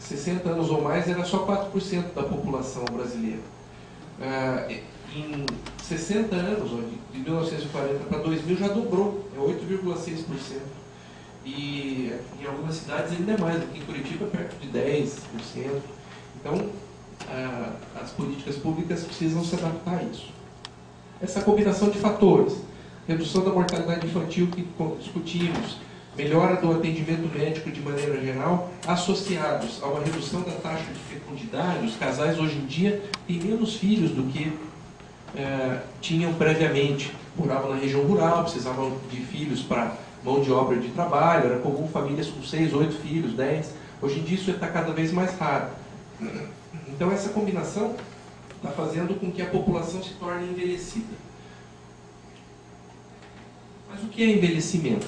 60 anos ou mais era só 4% da população brasileira. Em 60 anos, de 1940 para 2000, já dobrou, é 8,6%. E em algumas cidades ainda é mais, aqui em Curitiba perto de 10%. Então, as políticas públicas precisam se adaptar a isso. Essa combinação de fatores, redução da mortalidade infantil que discutimos, melhora do atendimento médico de maneira geral, associados a uma redução da taxa de fecundidade, os casais hoje em dia têm menos filhos do que tinham previamente. Moravam na região rural, precisavam de filhos para mão de obra de trabalho, era comum famílias com 6, 8 filhos, 10. Hoje em dia isso está cada vez mais raro. Então essa combinação está fazendo com que a população se torne envelhecida. Mas o que é envelhecimento?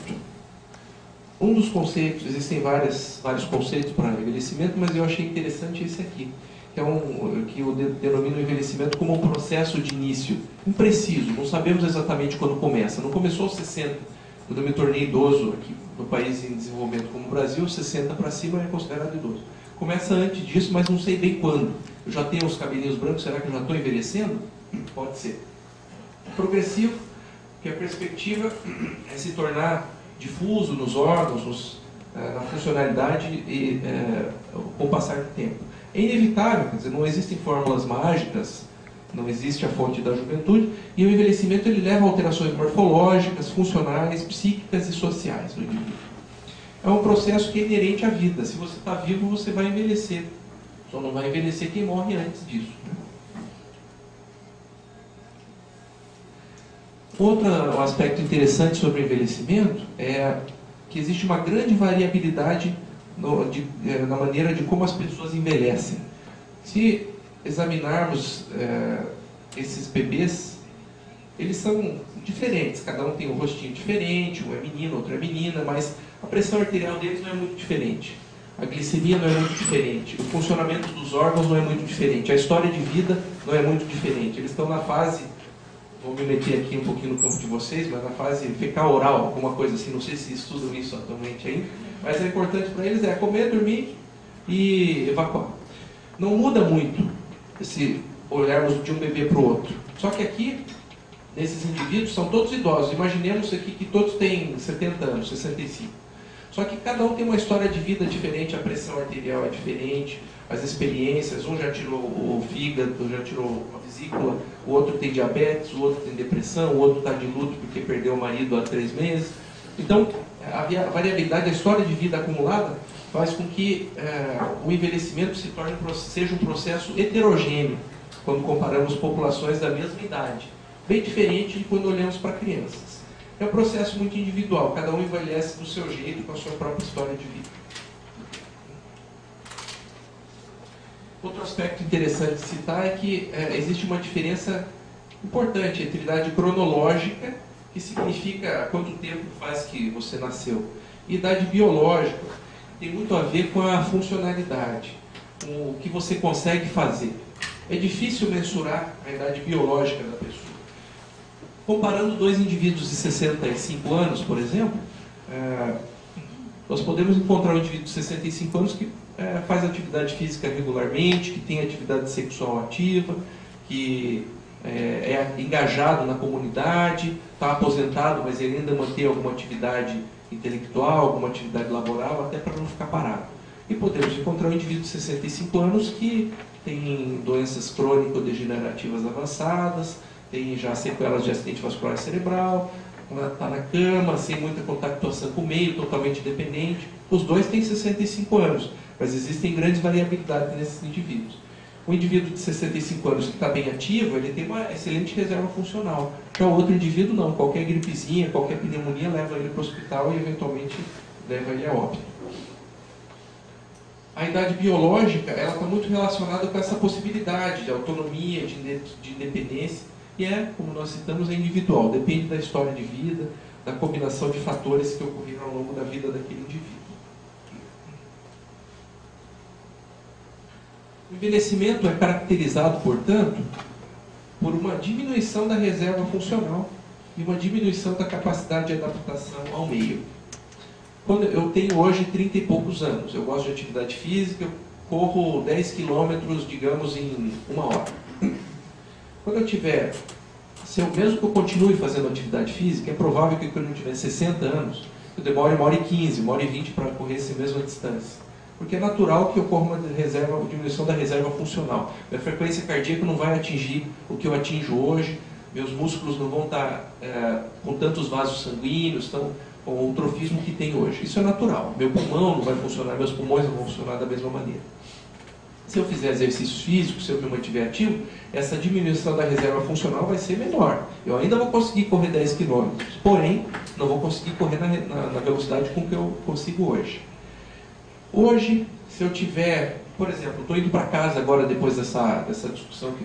Um dos conceitos, existem vários conceitos para envelhecimento, mas eu achei interessante esse aqui, que eu denomino envelhecimento como um processo de início impreciso, não sabemos exatamente quando começa. Não começou aos 60, quando eu me tornei idoso aqui no país em desenvolvimento como o Brasil, 60 para cima é considerado idoso. Começa antes disso, mas não sei bem quando. Eu já tenho os cabelinhos brancos, será que eu já estou envelhecendo? Pode ser. Progressivo, que a perspectiva é se tornar difuso nos órgãos, na funcionalidade com o passar do tempo. É inevitável, quer dizer, não existem fórmulas mágicas, não existe a fonte da juventude, e o envelhecimento ele leva a alterações morfológicas, funcionais, psíquicas e sociais do indivíduo. É um processo que é inerente à vida. Se você está vivo, você vai envelhecer. Só não vai envelhecer quem morre antes disso. Outro aspecto interessante sobre o envelhecimento é que existe uma grande variabilidade na maneira de como as pessoas envelhecem. Se examinarmos esses bebês, eles são diferentes, cada um tem um rostinho diferente, um é menino, outro é menina, mas a pressão arterial deles não é muito diferente, a glicemia não é muito diferente, o funcionamento dos órgãos não é muito diferente, a história de vida não é muito diferente. Eles estão na fase, vou me meter aqui um pouquinho no campo de vocês, mas na fase fecal oral, alguma coisa assim, não sei se estudam isso atualmente aí, mas é importante para eles comer, dormir e evacuar. Não muda muito se olharmos de um bebê para o outro. Só que aqui, nesses indivíduos, são todos idosos. Imaginemos aqui que todos têm 70 anos, 65. Só que cada um tem uma história de vida diferente, a pressão arterial é diferente, as experiências, um já tirou o fígado, já tirou a vesícula, o outro tem diabetes, o outro tem depressão, o outro está de luto porque perdeu o marido há 3 meses. Então, a variabilidade, a história de vida acumulada faz com que o envelhecimento seja um processo heterogêneo, quando comparamos populações da mesma idade. Bem diferente de quando olhamos para crianças. É um processo muito individual, cada um envelhece do seu jeito, com a sua própria história de vida. Outro aspecto interessante de citar é que existe uma diferença importante entre idade cronológica, que significa quanto tempo faz que você nasceu, e idade biológica, que tem muito a ver com a funcionalidade, com o que você consegue fazer. É difícil mensurar a idade biológica da pessoa. Comparando dois indivíduos de 65 anos, por exemplo, nós podemos encontrar um indivíduo de 65 anos que faz atividade física regularmente, que tem atividade sexual ativa, que é engajado na comunidade, está aposentado, mas ele ainda mantém alguma atividade intelectual, alguma atividade laboral, até para não ficar parado. E podemos encontrar um indivíduo de 65 anos que tem doenças crônico-degenerativas avançadas, tem já sequelas de acidente vascular cerebral, está na cama, sem muita contactuação com o meio, totalmente dependente. Os dois têm 65 anos, mas existem grandes variabilidades nesses indivíduos. O indivíduo de 65 anos que está bem ativo, ele tem uma excelente reserva funcional. Já o outro indivíduo não, qualquer gripezinha, qualquer pneumonia leva ele para o hospital e eventualmente leva ele a óbito. A idade biológica ela está muito relacionada com essa possibilidade de autonomia, de independência, e como nós citamos, é individual, depende da história de vida, da combinação de fatores que ocorreram ao longo da vida daquele indivíduo. O envelhecimento é caracterizado, portanto, por uma diminuição da reserva funcional e uma diminuição da capacidade de adaptação ao meio. Quando eu tenho hoje 30 e poucos anos, eu gosto de atividade física, corro 10 quilômetros, digamos, em 1 hora. Quando eu tiver, mesmo que eu continue fazendo atividade física, é provável que quando eu tiver 60 anos, eu demore 1h15, 1h20 para correr essa mesma distância. Porque é natural que ocorra uma diminuição da reserva funcional. Minha frequência cardíaca não vai atingir o que eu atinjo hoje, meus músculos não vão estar com tantos vasos sanguíneos, com o trofismo que tem hoje. Isso é natural. Meu pulmão não vai funcionar, meus pulmões não vão funcionar da mesma maneira. Se eu fizer exercícios físicos, se eu me mantiver ativo, essa diminuição da reserva funcional vai ser menor. Eu ainda vou conseguir correr 10 km, porém, não vou conseguir correr na velocidade com que eu consigo hoje. Hoje, se eu tiver, por exemplo, estou indo para casa agora depois dessa discussão que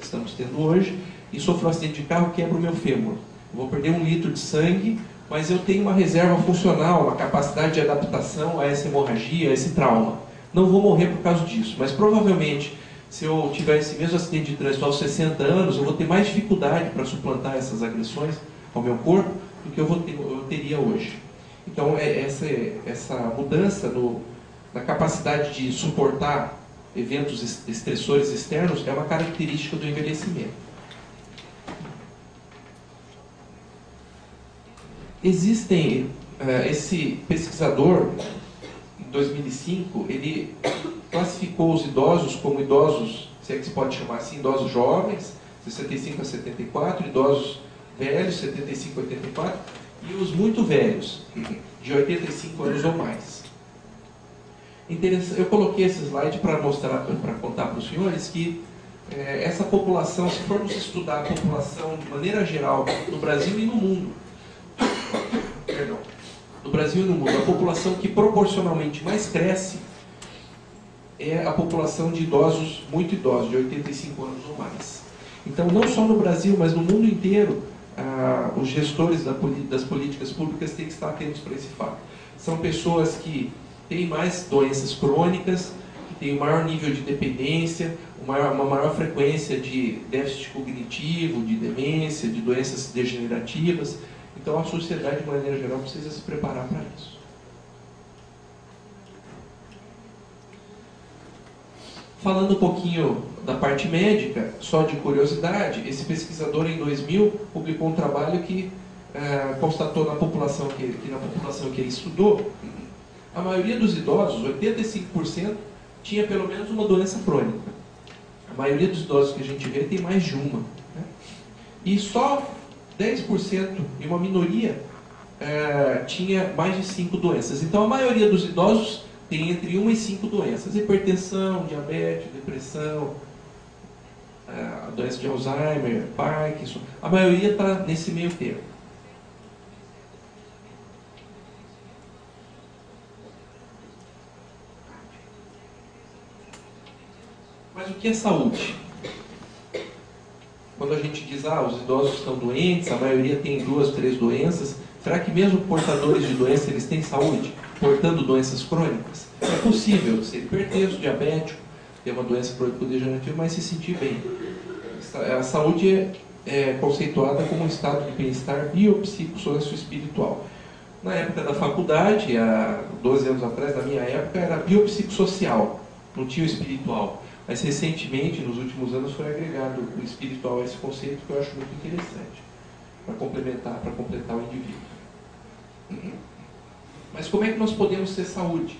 estamos tendo hoje, e sofro um acidente de carro, quebro o meu fêmur. Eu vou perder 1 litro de sangue, mas eu tenho uma reserva funcional, uma capacidade de adaptação a essa hemorragia, a esse trauma. Não vou morrer por causa disso, mas provavelmente, se eu tiver esse mesmo acidente de trânsito aos 60 anos, eu vou ter mais dificuldade para suplantar essas agressões ao meu corpo do que eu teria hoje. Então, essa mudança na capacidade de suportar eventos estressores externos é uma característica do envelhecimento. Esse pesquisador, em 2005, ele classificou os idosos como idosos, se é que se pode chamar assim, idosos jovens, 65 a 74, idosos velhos, 75 a 84, e os muito velhos, de 85 anos ou mais. Eu coloquei esse slide para contar para os senhores que essa população, se formos estudar a população de maneira geral, no Brasil e no mundo, no Brasil e no mundo, a população que proporcionalmente mais cresce é a população de idosos, muito idosos, de 85 anos ou mais. Então, não só no Brasil, mas no mundo inteiro, os gestores das políticas públicas têm que estar atentos para esse fato. São pessoas que têm mais doenças crônicas, que têm um maior nível de dependência, uma maior frequência de déficit cognitivo, de demência, de doenças degenerativas. Então, a sociedade, de maneira geral, precisa se preparar para isso. Falando um pouquinho da parte médica, só de curiosidade, esse pesquisador, em 2000, publicou um trabalho que constatou na população que ele estudou, a maioria dos idosos, 85%, tinha pelo menos uma doença crônica. A maioria dos idosos que a gente vê tem mais de uma. Né? E só 10% e uma minoria tinha mais de 5 doenças. Então, a maioria dos idosos tem entre 1 e 5 doenças. Hipertensão, diabetes, depressão, a doença de Alzheimer, Parkinson. A maioria está nesse meio termo. Mas o que é saúde? Quando a gente diz, os idosos estão doentes, a maioria tem 2, 3 doenças, será que mesmo portadores de doença, eles têm saúde? Portando doenças crônicas? É possível ser hipertenso, diabético, ter uma doença crônico-degenerativa, mas se sentir bem. A saúde é conceituada como um estado de bem-estar biopsicossocioespiritual. Na época da faculdade, há 12 anos atrás, na minha época, era biopsicossocial, não tinha o espiritual. Mas recentemente, nos últimos anos, foi agregado o espiritual a esse conceito, que eu acho muito interessante, para completar o indivíduo. Mas como é que nós podemos ter saúde?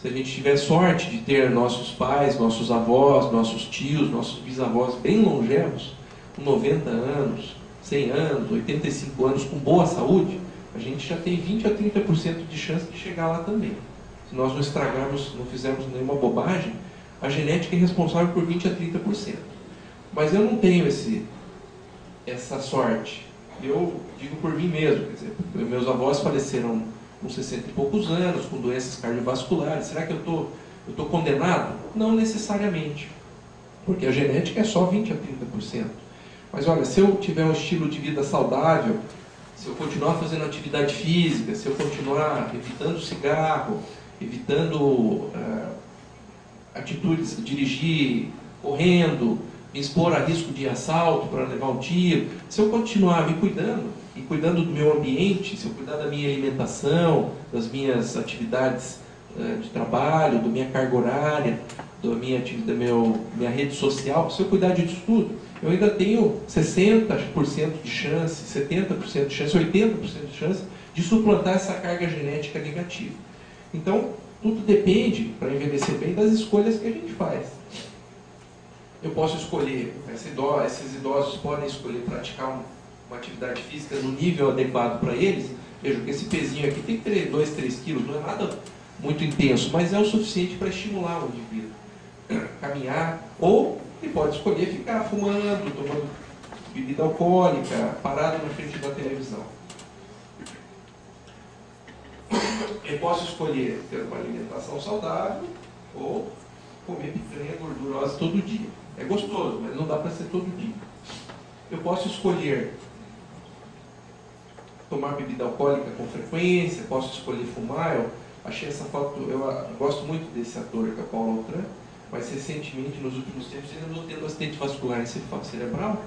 Se a gente tiver sorte de ter nossos pais, nossos avós, nossos tios, nossos bisavós bem longevos, com 90 anos, 100 anos, 85 anos, com boa saúde, a gente já tem 20 a 30% de chance de chegar lá também. Se nós não estragarmos, não fizermos nenhuma bobagem, a genética é responsável por 20 a 30%. Mas eu não tenho essa sorte. Eu digo por mim mesmo. Quer dizer, meus avós faleceram com 60 e poucos anos, com doenças cardiovasculares. Será que eu estou condenado? Não necessariamente. Porque a genética é só 20 a 30%. Mas olha, se eu tiver um estilo de vida saudável, se eu continuar fazendo atividade física, se eu continuar evitando cigarro, evitando atitudes, dirigir correndo, me expor a risco de assalto para levar um tiro, se eu continuar me cuidando e cuidando do meu ambiente, se eu cuidar da minha alimentação, das minhas atividades de trabalho, da minha carga horária, minha rede social, se eu cuidar disso tudo, eu ainda tenho 60% de chance, 70% de chance, 80% de chance de suplantar essa carga genética negativa. Então, tudo depende, para envelhecer bem, das escolhas que a gente faz. Eu posso escolher, esses idosos podem escolher praticar uma atividade física no nível adequado para eles. Veja que esse pezinho aqui tem que ter 2, 3 quilos, não é nada muito intenso, mas é o suficiente para estimular o indivíduo. Caminhar, ou ele pode escolher ficar fumando, tomando bebida alcoólica, parado na frente da televisão. Eu posso escolher ter uma alimentação saudável ou comer picanha gordurosa todo dia. É gostoso, mas não dá para ser todo dia. Eu posso escolher tomar bebida alcoólica com frequência, posso escolher fumar. Eu achei essa foto, eu gosto muito desse ator, que é o Paulo Autran, mas recentemente, nos últimos tempos, ele andou tendo acidente vascular cerebral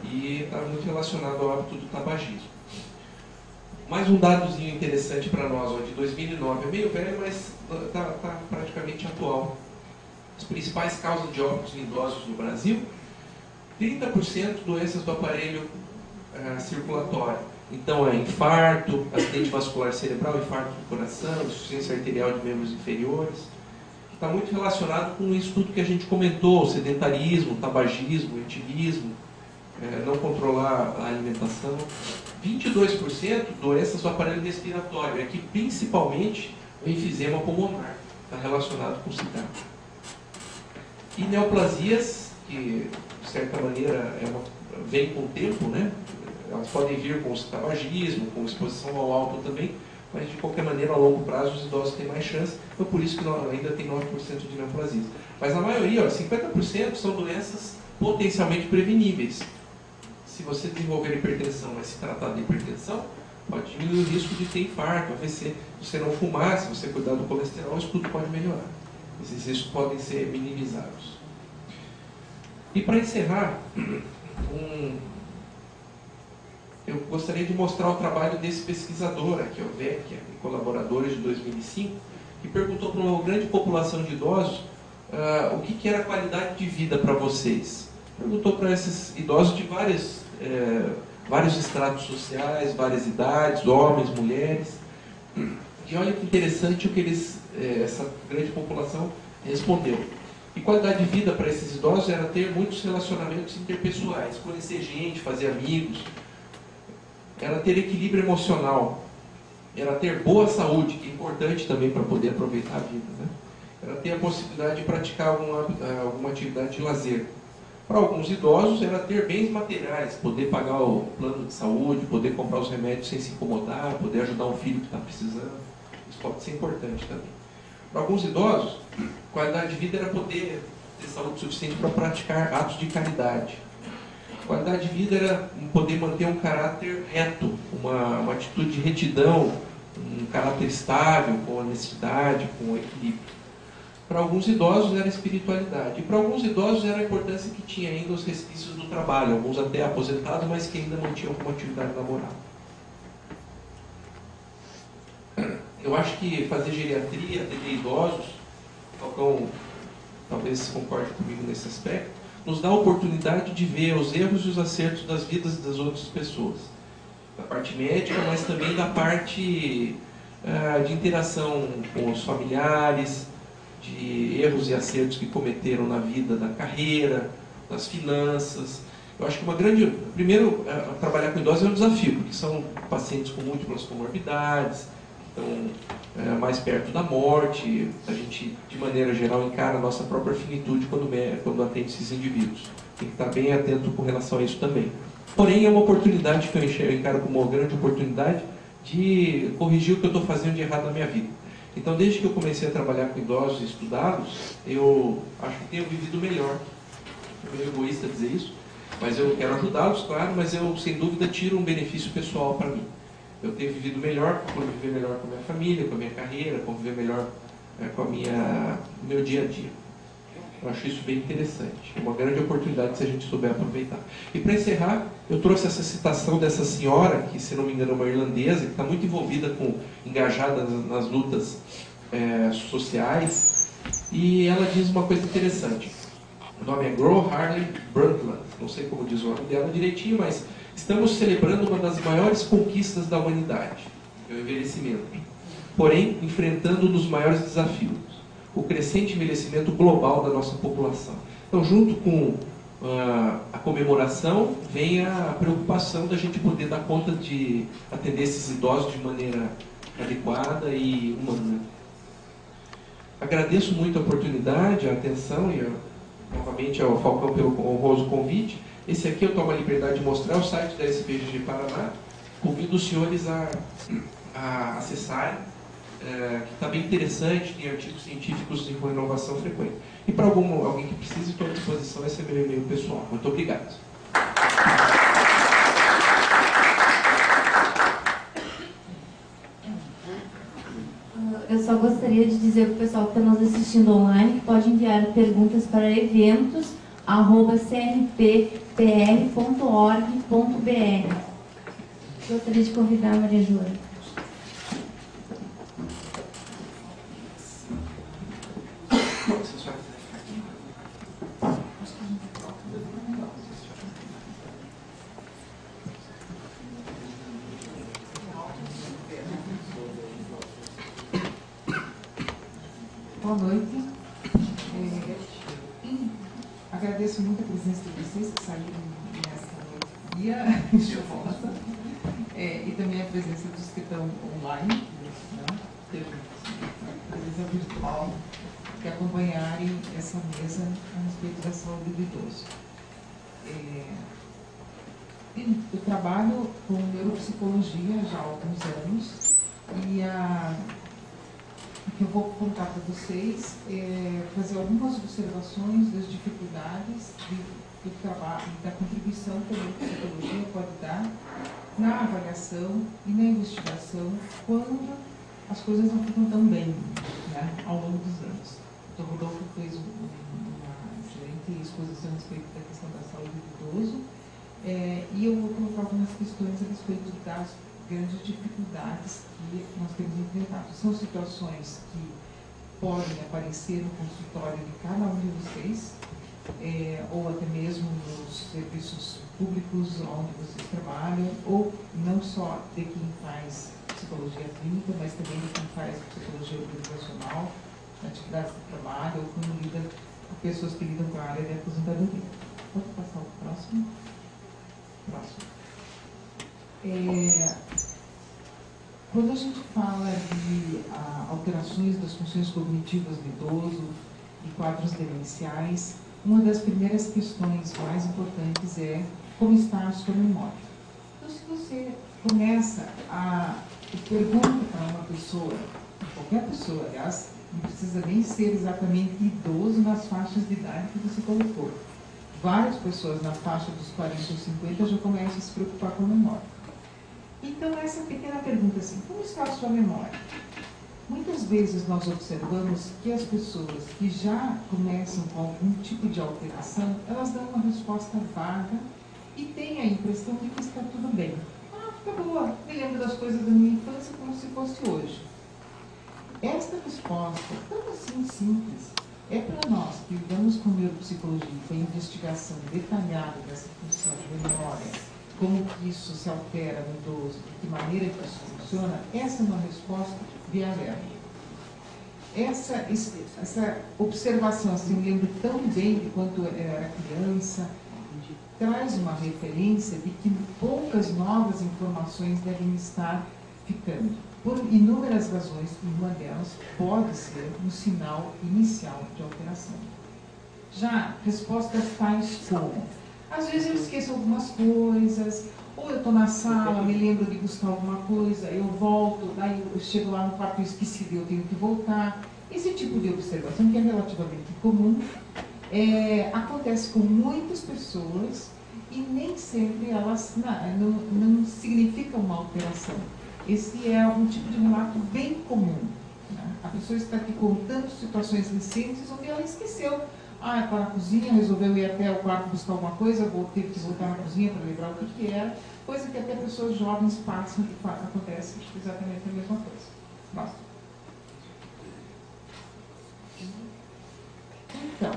e está muito relacionado ao hábito do tabagismo. Mais um dadozinho interessante para nós, ó, de 2009, é meio velho, mas está praticamente atual. As principais causas de óbitos em idosos no Brasil: 30% doenças do aparelho circulatório. Então é infarto, acidente vascular cerebral, infarto do coração, insuficiência arterial de membros inferiores. Está muito relacionado com isso tudo que a gente comentou: sedentarismo, tabagismo, etilismo, não controlar a alimentação. 22% doenças do aparelho respiratório, é que principalmente o enfisema pulmonar está relacionado com o cigarro. E neoplasias, que de certa maneira vem com o tempo, né? Elas podem vir com o tabagismo, com exposição ao álcool também, mas de qualquer maneira, a longo prazo, os idosos têm mais chance, então por isso que ainda tem 9% de neoplasias. Mas a maioria, 50%, são doenças potencialmente preveníveis. Se você desenvolver hipertensão, mas se tratar de hipertensão, pode diminuir o risco de ter infarto, AVC. Se você não fumar, se você cuidar do colesterol, isso tudo pode melhorar. Esses riscos podem ser minimizados. E para encerrar, eu gostaria de mostrar o trabalho desse pesquisador aqui, o Vecchia, e colaboradores de 2005, que perguntou para uma grande população de idosos o que era a qualidade de vida para vocês. Perguntou para esses idosos de vários estratos sociais, várias idades, homens, mulheres. E olha que interessante o que essa grande população respondeu. E qualidade de vida para esses idosos era ter muitos relacionamentos interpessoais, conhecer gente, fazer amigos, era ter equilíbrio emocional, era ter boa saúde, que é importante também para poder aproveitar a vida, né? Era ter a possibilidade de praticar alguma atividade de lazer. Para alguns idosos era ter bens materiais, poder pagar o plano de saúde, poder comprar os remédios sem se incomodar, poder ajudar um filho que está precisando. Isso pode ser importante também. Para alguns idosos, qualidade de vida era poder ter saúde suficiente para praticar atos de caridade. Qualidade de vida era poder manter um caráter reto, uma atitude de retidão, um caráter estável, com honestidade, com equilíbrio. Para alguns idosos era espiritualidade. E para alguns idosos era a importância que tinha ainda os resquícios do trabalho, alguns até aposentados, mas que ainda mantinham alguma atividade laboral. Eu acho que fazer geriatria, atender idosos, Falcão talvez concorde comigo nesse aspecto, nos dá a oportunidade de ver os erros e os acertos das vidas das outras pessoas. Da parte médica, mas também da parte de interação com os familiares, de erros e acertos que cometeram na vida, na carreira, nas finanças. Eu acho que primeiro, trabalhar com idosos é um desafio, porque são pacientes com múltiplas comorbidades, estão mais perto da morte. A gente, de maneira geral, encara a nossa própria finitude quando atende esses indivíduos. Tem que estar bem atento com relação a isso também. Porém, é uma oportunidade que eu encaro como uma grande oportunidade de corrigir o que eu estou fazendo de errado na minha vida. Então, desde que eu comecei a trabalhar com idosos e estudá-los, eu acho que tenho vivido melhor. É meio egoísta dizer isso, mas eu quero ajudá-los, claro, mas eu, sem dúvida, tiro um benefício pessoal para mim. Eu tenho vivido melhor, conviver melhor com a minha família, com a minha carreira, conviver melhor com o meu dia a dia. Eu acho isso bem interessante. É uma grande oportunidade se a gente souber aproveitar. E para encerrar, eu trouxe essa citação dessa senhora, que se não me engano é uma irlandesa, que está muito engajada nas lutas sociais, e ela diz uma coisa interessante. O nome é Gro Harlem Brundtland, não sei como diz o nome dela direitinho, mas estamos celebrando uma das maiores conquistas da humanidade, o envelhecimento. Porém, enfrentando um dos maiores desafios, o crescente envelhecimento global da nossa população. Então, junto com a comemoração, vem a preocupação da gente poder dar conta de atender esses idosos de maneira adequada e humana. Agradeço muito a oportunidade, a atenção e novamente ao Falcão pelo honroso convite. Esse aqui eu tomo a liberdade de mostrar o site da SPGG Paraná. Convido os senhores a acessarem, que está bem interessante, tem artigos científicos de renovação frequente. E para alguém que precise, estou à disposição, esse é meu e-mail pessoal. Muito obrigado. Eu só gostaria de dizer para o pessoal que está nos assistindo online que pode enviar perguntas para eventos@cnppr.org.br. Gostaria de convidar a Maria Joana. Boa noite. Agradeço muito a presença de vocês que saíram nesta noite chuvosa, e também a presença dos que estão online, né? A presença virtual, que acompanharem essa mesa a respeito da saúde do idoso. Eu trabalho com neuropsicologia já há alguns anos e o que eu vou contar para vocês é fazer algumas observações das dificuldades do trabalho, da contribuição que a neuropsicologia pode dar na avaliação e na investigação quando as coisas não ficam tão bem, né, ao longo dos anos. O Dr. Rodolfo fez uma excelente exposição a respeito da questão da saúde do idoso, e eu vou colocar algumas questões a respeito das grandes dificuldades que nós temos enfrentado. São situações que podem aparecer no consultório de cada um de vocês, ou até mesmo nos serviços públicos onde vocês trabalham, ou não só de quem faz psicologia clínica, mas também de quem faz psicologia organizacional, atividades de trabalho, ou quando lida com pessoas que lidam com a área de aposentadoria. Pode passar o próximo? Próximo. Quando a gente fala de alterações das funções cognitivas do idoso e quadros demenciais, uma das primeiras questões mais importantes é como está a sua memória. Então, se você começa pergunta para uma pessoa, qualquer pessoa, aliás, não precisa nem ser exatamente idoso nas faixas de idade que você colocou. Várias pessoas na faixa dos 40 ou 50 já começam a se preocupar com a memória. Então, essa pequena pergunta assim, como está a sua memória? Muitas vezes nós observamos que as pessoas que já começam com algum tipo de alteração, elas dão uma resposta vaga e têm a impressão de que está tudo bem. Fica boa, me lembro das coisas da minha infância como se fosse hoje. Esta resposta, tão assim simples, é para nós que lidamos com neuropsicologia, com a investigação detalhada dessa função de memória, como que isso se altera no idoso, de que maneira que isso funciona, essa é uma resposta via alerta. Essa observação, assim, eu lembro tão bem de quando eu era criança, traz uma referência de que poucas novas informações devem estar ficando. Por inúmeras razões, e uma delas pode ser um sinal inicial de alteração. Já respostas tais como: às vezes eu esqueço algumas coisas, ou eu estou na sala, me lembro de buscar alguma coisa, eu volto, daí eu chego lá no quarto e esqueci, eu tenho que voltar. Esse tipo de observação, que é relativamente comum, acontece com muitas pessoas e nem sempre elas não significa uma alteração. Esse é um tipo de relato bem comum, né? A pessoa está aqui contando situações recentes onde ela esqueceu. Está na cozinha, resolveu ir até o quarto buscar alguma coisa, teve que voltar na cozinha para lembrar o que era, coisa que até pessoas jovens passam e acontece exatamente a mesma coisa. Basta. Então,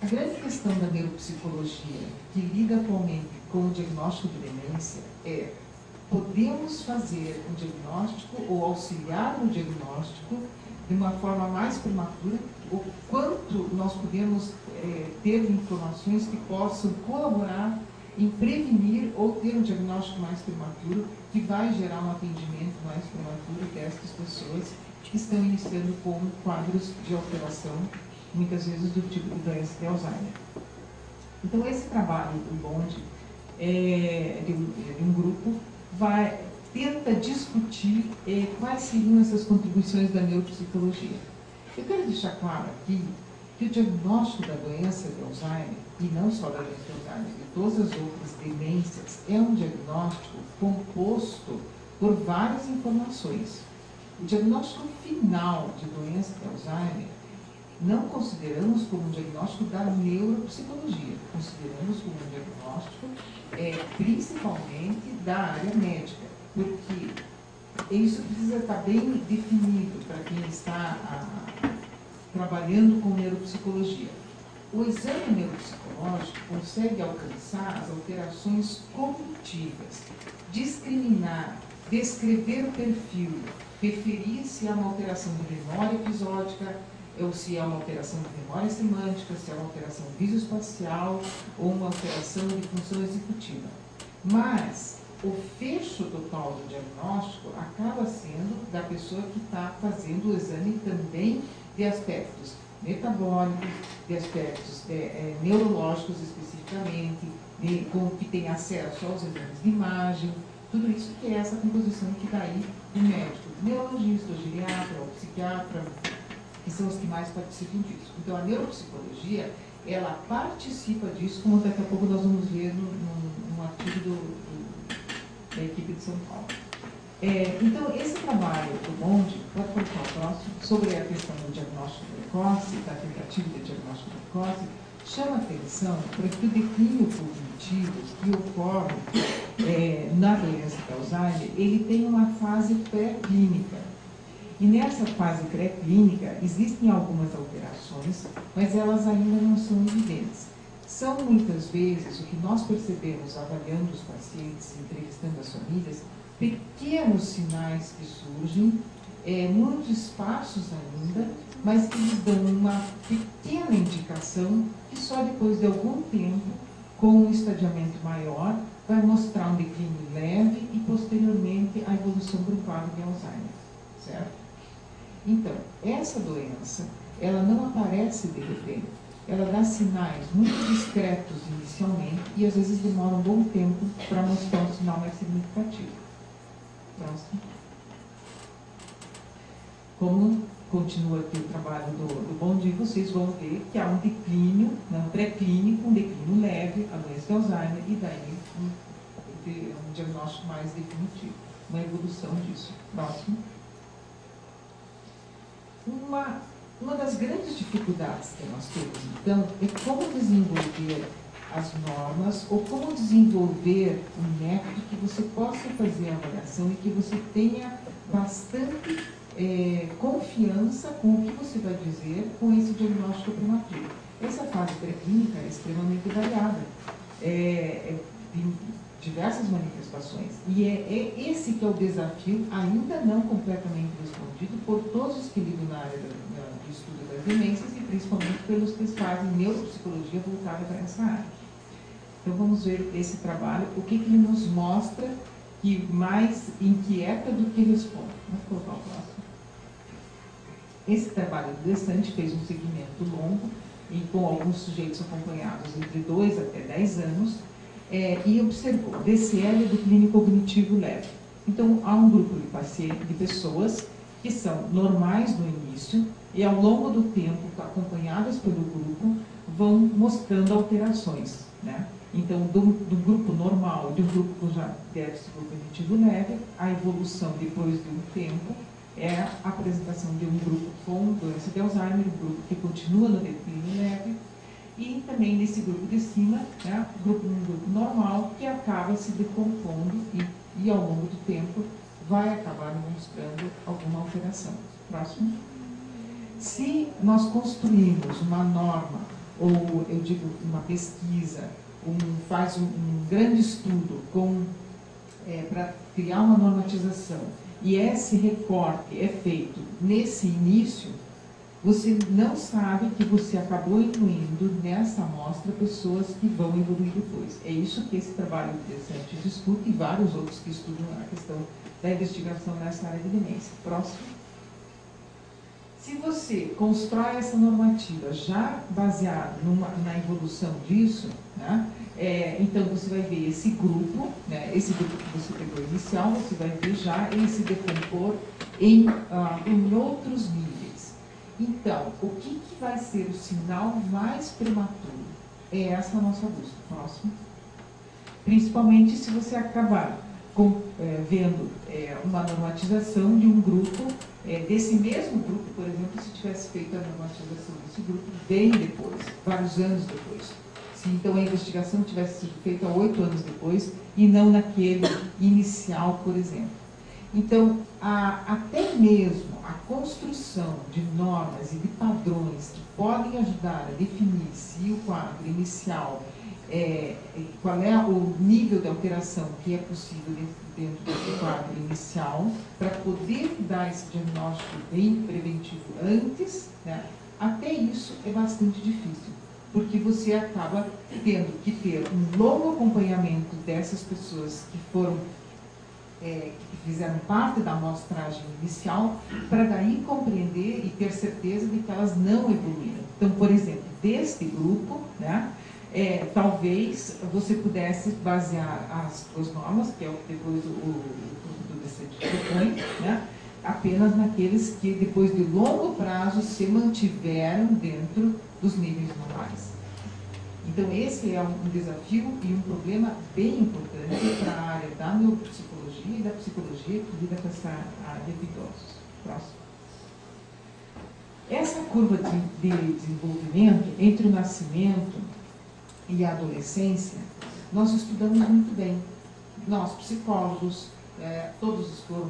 a grande questão da neuropsicologia que lida atualmente com o diagnóstico de demência é: podemos fazer um diagnóstico ou auxiliar no diagnóstico de uma forma mais prematura, ou quanto nós podemos ter informações que possam colaborar em prevenir ou ter um diagnóstico mais prematuro, que vai gerar um atendimento mais prematuro destas pessoas que estão iniciando com quadros de alteração, muitas vezes do tipo de doença de Alzheimer. Então, esse trabalho do BOND, de um grupo, tenta discutir quais seriam essas contribuições da neuropsicologia. Eu quero deixar claro aqui que o diagnóstico da doença de Alzheimer, e não só da doença de Alzheimer, de todas as outras demências, é um diagnóstico composto por várias informações. O diagnóstico final de doença de Alzheimer não consideramos como um diagnóstico da neuropsicologia, consideramos como um diagnóstico principalmente da área médica, porque isso precisa estar bem definido para quem está trabalhando com neuropsicologia. O exame neuropsicológico consegue alcançar as alterações cognitivas, discriminar, descrever o perfil, referir-se a uma alteração de memória episódica, ou se é uma alteração de memória semântica, se é uma alteração visoespacial ou uma alteração de função executiva. Mas o fecho total do diagnóstico acaba sendo da pessoa que está fazendo o exame também de aspectos metabólicos, de aspectos neurológicos especificamente, que tem acesso aos exames de imagem, tudo isso que é essa composição que daí o médico, o neurologista, o geriatra, o psiquiatra, que são os que mais participam disso. Então, a neuropsicologia, ela participa disso, como daqui a pouco nós vamos ver num artigo da equipe de São Paulo. Então, esse trabalho do BOND, pode colocar o próximo, sobre a questão do diagnóstico precoce, da tentativa de diagnóstico precoce, chama atenção para que o declínio cognitivo que ocorre na doença de Alzheimer, ele tem uma fase pré-clínica. E nessa fase pré-clínica existem algumas alterações, mas elas ainda não são evidentes. São muitas vezes, o que nós percebemos avaliando os pacientes, entrevistando as famílias, pequenos sinais que surgem, muito esparsos ainda, mas que lhes dão uma pequena indicação que só depois de algum tempo, com um estadiamento maior, vai mostrar um declínio leve e posteriormente a evolução para o quadro de Alzheimer, certo? Então, essa doença, ela não aparece de repente, ela dá sinais muito discretos inicialmente e às vezes demora um bom tempo para mostrar um sinal mais significativo. Próximo. Como continua aqui o trabalho do BOND, vocês vão ver que há um declínio, um pré-clínico, um declínio leve, a doença de Alzheimer, e daí um diagnóstico mais definitivo, uma evolução disso. Próximo. Uma das grandes dificuldades que nós temos, então, é como desenvolver as normas ou como desenvolver um método que você possa fazer a avaliação e que você tenha bastante confiança com o que você vai dizer com esse diagnóstico prematuro. Essa fase pré-clínica é extremamente variada, tem diversas manifestações, e é esse que é o desafio, ainda não completamente respondido por todos os que lidam na área do estudo das demências e principalmente pelos que fazem neuropsicologia voltada para essa área. Então vamos ver esse trabalho, o que ele nos mostra que mais inquieta do que responde. Vamos colocar o próximo. Esse trabalho do Desante fez um segmento longo, e com alguns sujeitos acompanhados entre 2 até 10 anos, e observou DCL do clínico cognitivo leve. Então, há um grupo de pessoas que são normais no início e, ao longo do tempo, acompanhadas pelo grupo, vão mostrando alterações, né? Então, do grupo normal e do grupo com já déficit cognitivo leve, a evolução depois de um tempo é a apresentação de um grupo com doença de Alzheimer, um grupo que continua no declínio leve, e também nesse grupo de cima, né, um grupo normal que acaba se decompondo e ao longo do tempo vai acabar demonstrando alguma alteração. Próximo. Se nós construímos uma norma, ou eu digo uma pesquisa, faz um grande estudo para criar uma normatização, e esse recorte é feito nesse início, você não sabe que você acabou incluindo nessa amostra pessoas que vão evoluir depois. É isso que esse trabalho interessante discute, e vários outros que estudam a questão da investigação nessa área de demência. Próximo. Se você constrói essa normativa já baseada na evolução disso, né, então você vai ver esse grupo, né, esse grupo que você pegou inicial, você vai ver já ele se decompor em outros níveis. Então, o que vai ser o sinal mais prematuro? É essa a nossa busca. Próximo. Principalmente se você acabar vendo uma normatização de um grupo, desse mesmo grupo, por exemplo, se tivesse feito a normatização desse grupo bem depois, vários anos depois. Se então a investigação tivesse sido feita 8 anos depois e não naquele inicial, por exemplo. Então, até mesmo a construção de normas e de padrões que podem ajudar a definir se o quadro inicial, qual é o nível de alteração que é possível dentro desse quadro inicial, para poder dar esse diagnóstico bem preventivo antes, né, até isso é bastante difícil, porque você acaba tendo que ter um longo acompanhamento dessas pessoas que foram que fizeram parte da amostragem inicial, para daí compreender e ter certeza de que elas não evoluíram. Então, por exemplo, deste grupo, né, talvez você pudesse basear as suas normas, que é o que depois o do DCT propõe, né, apenas naqueles que, depois de longo prazo, se mantiveram dentro dos níveis normais. Então, esse é um desafio e um problema bem importante para a área da neuropsicologia e da psicologia que lida com essa área de idosos. Próximo. Essa curva de desenvolvimento entre o nascimento e a adolescência, nós estudamos muito bem. Nós, psicólogos, todos foram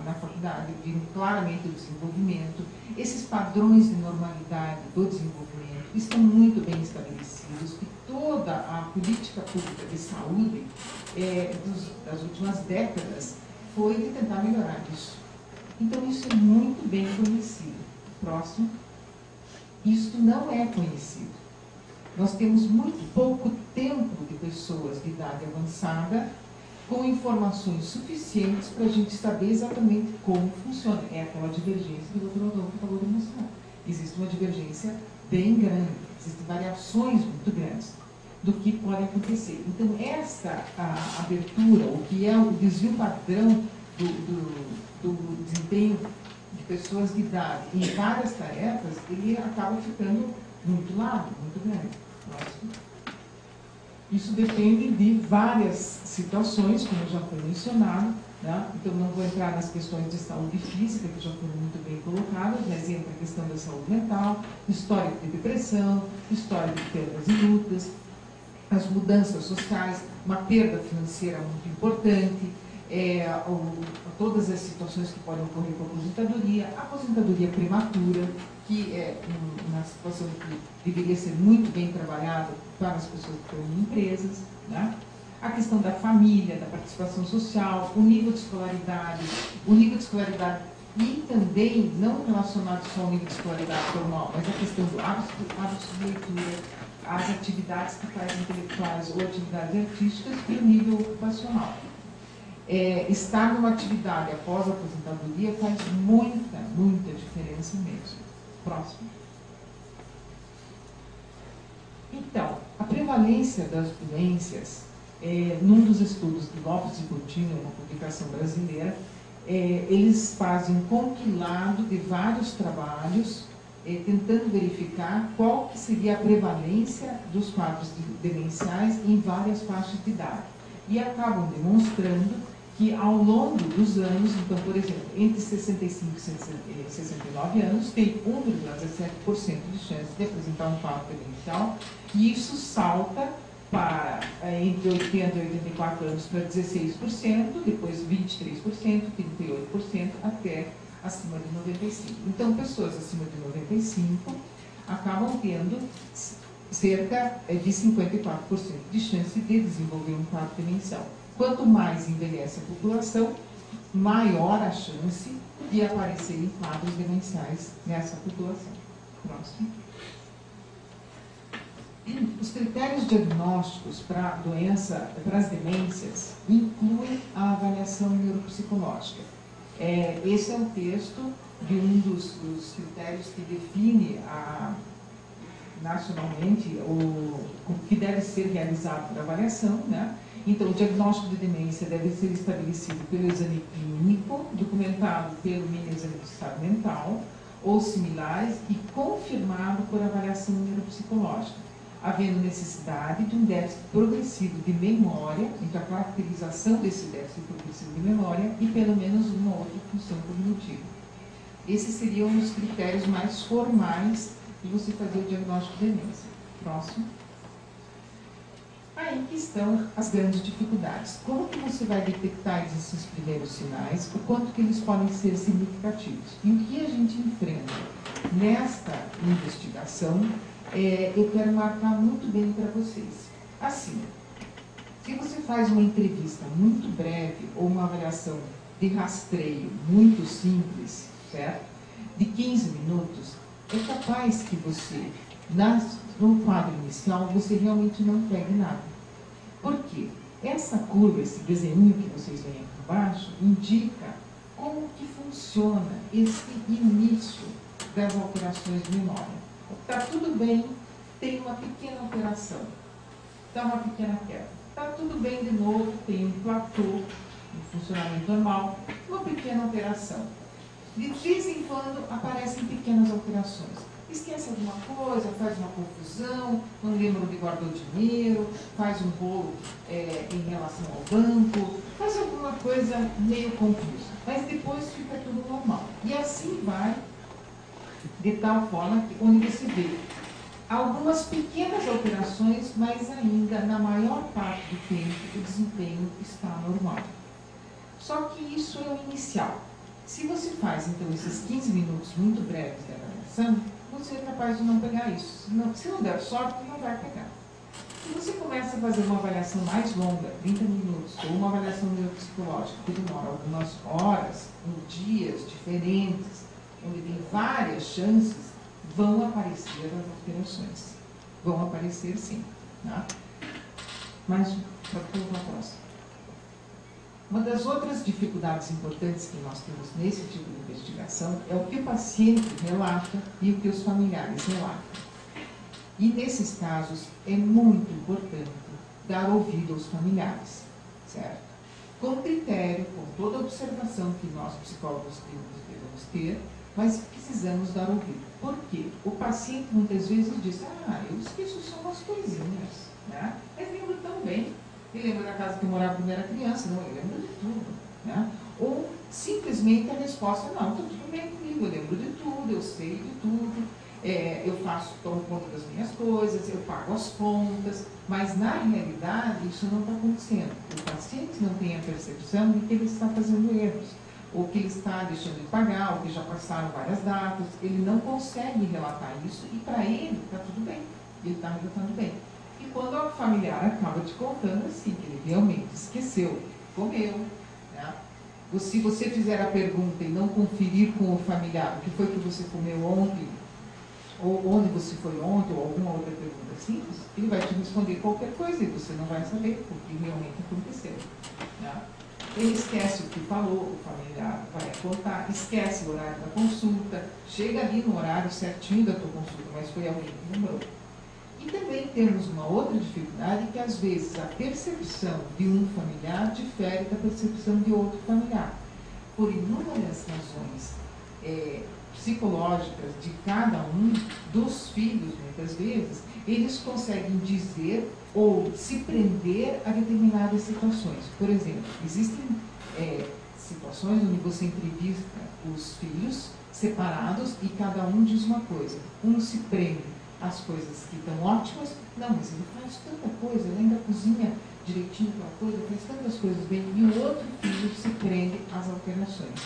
na faculdade, viram claramente o desenvolvimento. Esses padrões de normalidade do desenvolvimento estão muito bem estabelecidos, e toda a política pública de saúde das últimas décadas foi de tentar melhorar isso. Então, isso é muito bem conhecido. Próximo. Isto não é conhecido. Nós temos muito pouco tempo de pessoas de idade avançada com informações suficientes para a gente saber exatamente como funciona. É aquela divergência que o Dr. Rodolfo acabou de mostrar. Existe uma divergência bem grande, existem variações muito grandes do que pode acontecer. Então, essa abertura, o que é o desvio padrão do desempenho de pessoas de idade em várias tarefas, ele acaba ficando muito largo, muito grande. Próximo. Isso depende de várias situações, como já foi mencionado, né? Então, não vou entrar nas questões de saúde física, que já foram muito bem colocadas, mas entra a questão da saúde mental, histórico de depressão, histórico de perdas e lutas, as mudanças sociais, uma perda financeira muito importante, todas as situações que podem ocorrer com a aposentadoria prematura, que é uma situação que deveria ser muito bem trabalhada para as pessoas que estão em empresas, né? A questão da família, da participação social, o nível de escolaridade e também, não relacionado só ao nível de escolaridade formal, mas a questão do hábito de leitura, as atividades que fazem intelectuais ou atividades artísticas e o nível ocupacional. Estar numa atividade após a aposentadoria faz muita, muita diferença mesmo. Próximo. Então, a prevalência das doenças, num dos estudos de Lopes e Coutinho, uma publicação brasileira, eles fazem um compilado de vários trabalhos, tentando verificar qual que seria a prevalência dos quadros demenciais em várias faixas de idade. E acabam demonstrando que ao longo dos anos, então, por exemplo, entre 65 e 69 anos, tem 1,17% de chance de apresentar um quadro demencial, e isso salta para entre 80 e 84 anos para 16%, depois 23%, 38%, até acima de 95. Então, pessoas acima de 95 acabam tendo cerca de 54% de chance de desenvolver um quadro demencial. Quanto mais envelhece a população, maior a chance de aparecerem quadros demenciais nessa população. Próximo. Os critérios diagnósticos para as demências incluem a avaliação neuropsicológica. Esse é um texto de um dos critérios que define nacionalmente o que deve ser realizado para avaliação, né? Então, o diagnóstico de demência deve ser estabelecido pelo exame clínico, documentado pelo mini exame de estado mental ou similares e confirmado por avaliação neuropsicológica, havendo necessidade de um déficit progressivo de memória, então a caracterização desse déficit progressivo de memória e pelo menos uma outra função cognitiva. Esses seriam os critérios mais formais de você fazer o diagnóstico de demência. Próximo. Aí que estão as grandes dificuldades. Como que você vai detectar esses primeiros sinais, o quanto que eles podem ser significativos? E o que a gente enfrenta nesta investigação, eu quero marcar muito bem para vocês. Assim, se você faz uma entrevista muito breve ou uma avaliação de rastreio muito simples, certo? De 15 minutos, é capaz que você, no quadro inicial, você realmente não pegue nada. Por quê? Essa curva, esse desenho que vocês veem aqui embaixo, indica como que funciona esse início das alterações de memória. Está tudo bem, tem uma pequena alteração, está uma pequena queda. Está tudo bem de novo, tem um platô, um funcionamento normal, uma pequena alteração. De vez em quando aparecem pequenas alterações. Esquece alguma coisa, faz uma confusão, não lembra onde guardou dinheiro, faz um bolo em relação ao banco, faz alguma coisa meio confusa. Mas depois fica tudo normal. E assim vai, de tal forma que onde você vê algumas pequenas alterações, mas ainda, na maior parte do tempo, o desempenho está normal. Só que isso é o inicial. Se você faz, então, esses 15 minutos muito breves de avaliação, você é capaz de não pegar isso. Se não der sorte, não vai pegar. Se você começa a fazer uma avaliação mais longa, 30 minutos, ou uma avaliação neuropsicológica que demora algumas horas, em dias diferentes, onde tem várias chances, vão aparecer as alterações. Vão aparecer sim. Tá? Mas, para colocar a próxima. Uma das outras dificuldades importantes que nós temos nesse tipo de investigação é o que o paciente relata e o que os familiares relatam. E nesses casos é muito importante dar ouvido aos familiares, certo? Com critério, com toda a observação que nós psicólogos devemos ter, mas precisamos dar ouvido. Por quê? O paciente muitas vezes diz, eu esqueço só umas coisinhas, né? Mas lembro tão bem. Eu lembro da casa que eu morava quando era criança, não, eu lembro de tudo, né? Ou simplesmente a resposta, não, está tudo bem comigo, eu lembro de tudo, eu sei de tudo, eu tomo conta das minhas coisas, eu pago as contas, mas na realidade isso não está acontecendo. O paciente não tem a percepção de que ele está fazendo erros, ou que ele está deixando de pagar, ou que já passaram várias datas, ele não consegue relatar isso e para ele está tudo bem, ele está relatando bem. E quando o familiar acaba te contando assim, que ele realmente esqueceu, comeu, né? Se você fizer a pergunta e não conferir com o familiar o que foi que você comeu ontem, ou onde você foi ontem, ou alguma outra pergunta simples, ele vai te responder qualquer coisa e você não vai saber o que realmente aconteceu. Né? Ele esquece o que falou, o familiar vai contar, esquece o horário da consulta, chega ali no horário certinho da tua consulta, mas foi alguém que lembrou. E também temos uma outra dificuldade que às vezes a percepção de um familiar difere da percepção de outro familiar. Por inúmeras razões psicológicas de cada um dos filhos, muitas vezes, eles conseguem dizer ou se prender a determinadas situações. Por exemplo, existem situações onde você entrevista os filhos separados e cada um diz uma coisa. Um se prende às coisas que estão ótimas, não, mas ele faz tanta coisa, ele ainda cozinha direitinho aquela coisa, faz tantas coisas bem, e o outro filho se prende às alterações.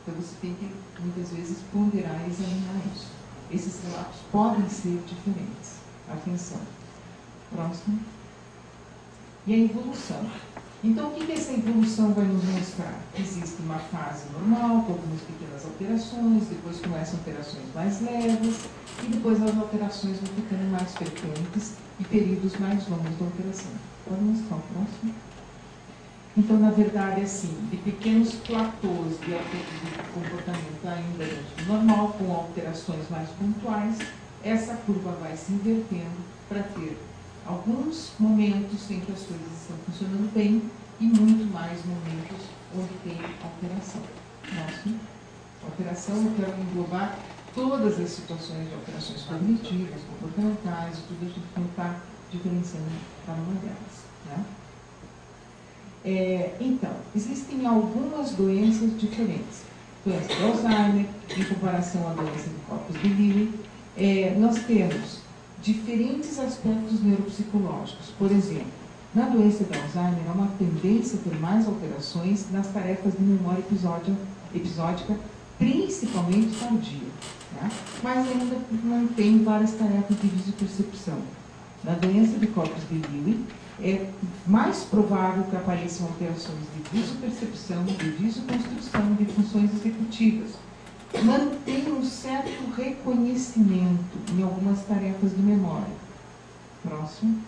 Então você tem que, muitas vezes, ponderar e examinar isso. Esses relatos podem ser diferentes. Atenção. Próximo. E a evolução. Então, o que essa evolução vai nos mostrar? Existe uma fase normal, com algumas pequenas alterações, depois começam alterações mais leves, e depois as alterações vão ficando mais frequentes e períodos mais longos de alteração. Pode mostrar o próximo? Então, na verdade, assim, de pequenos platôs de comportamento ainda dentro do normal, com alterações mais pontuais, essa curva vai se invertendo para ter alguns momentos em que as coisas estão funcionando bem e muito mais momentos onde tem alteração. Próximo. Alteração, eu quero englobar todas as situações de alterações cognitivas, comportamentais, tudo a gente não está diferenciando cada uma delas. Né? Então, existem algumas doenças diferentes. Doença de Alzheimer, em comparação à doença de Corpus de Lewy, nós temos diferentes aspectos neuropsicológicos. Por exemplo, na doença de Alzheimer, há uma tendência a ter mais alterações nas tarefas de memória episódica, principalmente tardia, tá? Mas ainda mantém várias tarefas de visopercepção. Na doença de Corpus de Lewy, é mais provável que apareçam alterações de visopercepção, de visoconstrução, de funções executivas. Mantém um certo reconhecimento em algumas tarefas de memória. Próximo.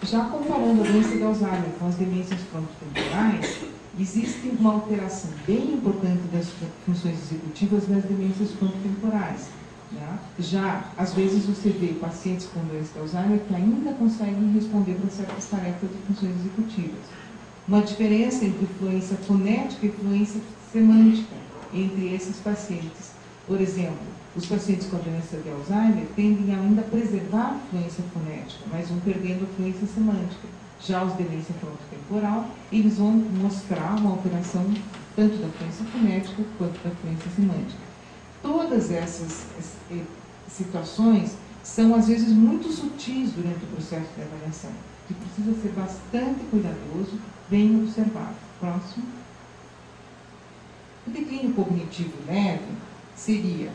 Já comparando a doença de Alzheimer com as demências frontotemporais, existe uma alteração bem importante das funções executivas nas demências frontotemporais. Né? Já, às vezes, você vê pacientes com doença de Alzheimer que ainda conseguem responder para certas tarefas de funções executivas. Uma diferença entre fluência fonética e fluência semântica entre esses pacientes. Por exemplo, os pacientes com a doença de Alzheimer tendem ainda a preservar a fluência fonética, mas vão perdendo a fluência semântica. Já os de demência frontotemporal, eles vão mostrar uma alteração tanto da fluência fonética quanto da fluência semântica. Todas essas situações são, às vezes, muito sutis durante o processo de avaliação, que precisa ser bastante cuidadoso, bem observado. Próximo. O declínio cognitivo leve seria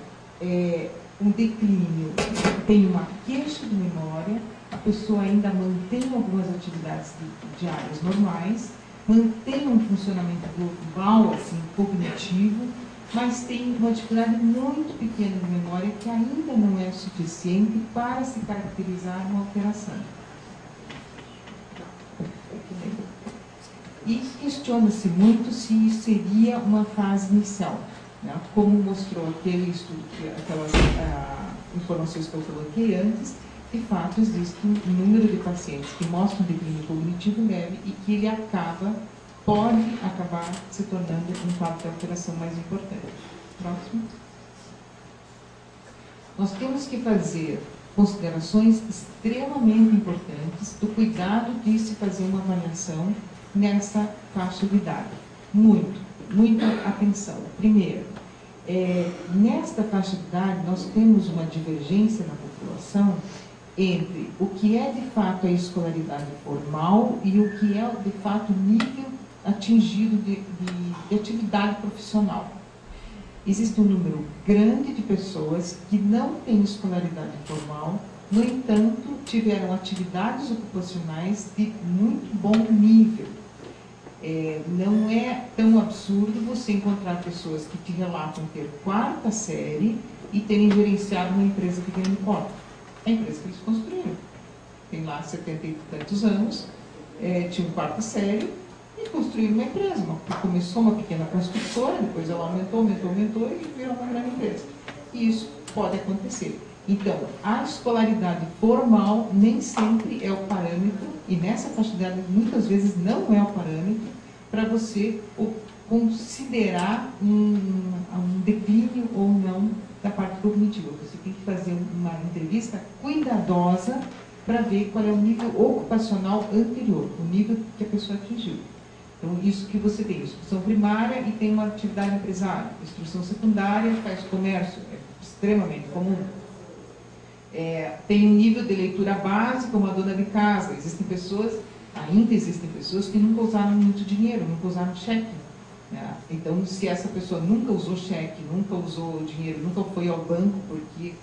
um declínio que tem uma queixa de memória, a pessoa ainda mantém algumas atividades diárias normais, mantém um funcionamento global, assim, cognitivo, mas tem uma dificuldade muito pequena de memória que ainda não é suficiente para se caracterizar uma alteração. E questiona-se muito se isso seria uma fase inicial, né? Como mostrou aquele estudo, aquelas informações que eu coloquei antes, de fato existe um número de pacientes que mostram declínio cognitivo leve e que ele pode acabar se tornando um quadro de alteração mais importante. Próximo. Nós temos que fazer considerações extremamente importantes do cuidado de se fazer uma avaliação nessa faixa de idade. Muita atenção. Primeiro, nesta faixa de idade, nós temos uma divergência na população entre o que é de fato a escolaridade formal e o que é de fato o nível atingido de atividade profissional. Existe um número grande de pessoas que não têm escolaridade formal, no entanto, tiveram atividades ocupacionais de muito bom nível. Não é tão absurdo você encontrar pessoas que te relatam ter 4ª série e terem gerenciado uma empresa de grande porte. É a empresa que eles construíram. Tem lá 70 e tantos anos, tinha 4ª série e construíram uma empresa. Começou uma pequena construtora, depois ela aumentou e virou uma grande empresa. E isso pode acontecer. Então, a escolaridade formal nem sempre é o parâmetro, e nessa faixa de idade muitas vezes não é o parâmetro para você considerar um declínio ou não da parte cognitiva. Você tem que fazer uma entrevista cuidadosa para ver qual é o nível ocupacional anterior, o nível que a pessoa atingiu. Então, isso que você tem, instrução primária e tem uma atividade empresária. Instrução secundária, faz comércio, é extremamente comum. Tem um nível de leitura básica, uma dona de casa. Ainda existem pessoas que nunca usaram muito dinheiro, nunca usaram cheque. né? Então, se essa pessoa nunca usou cheque, nunca usou dinheiro, nunca foi ao banco, porque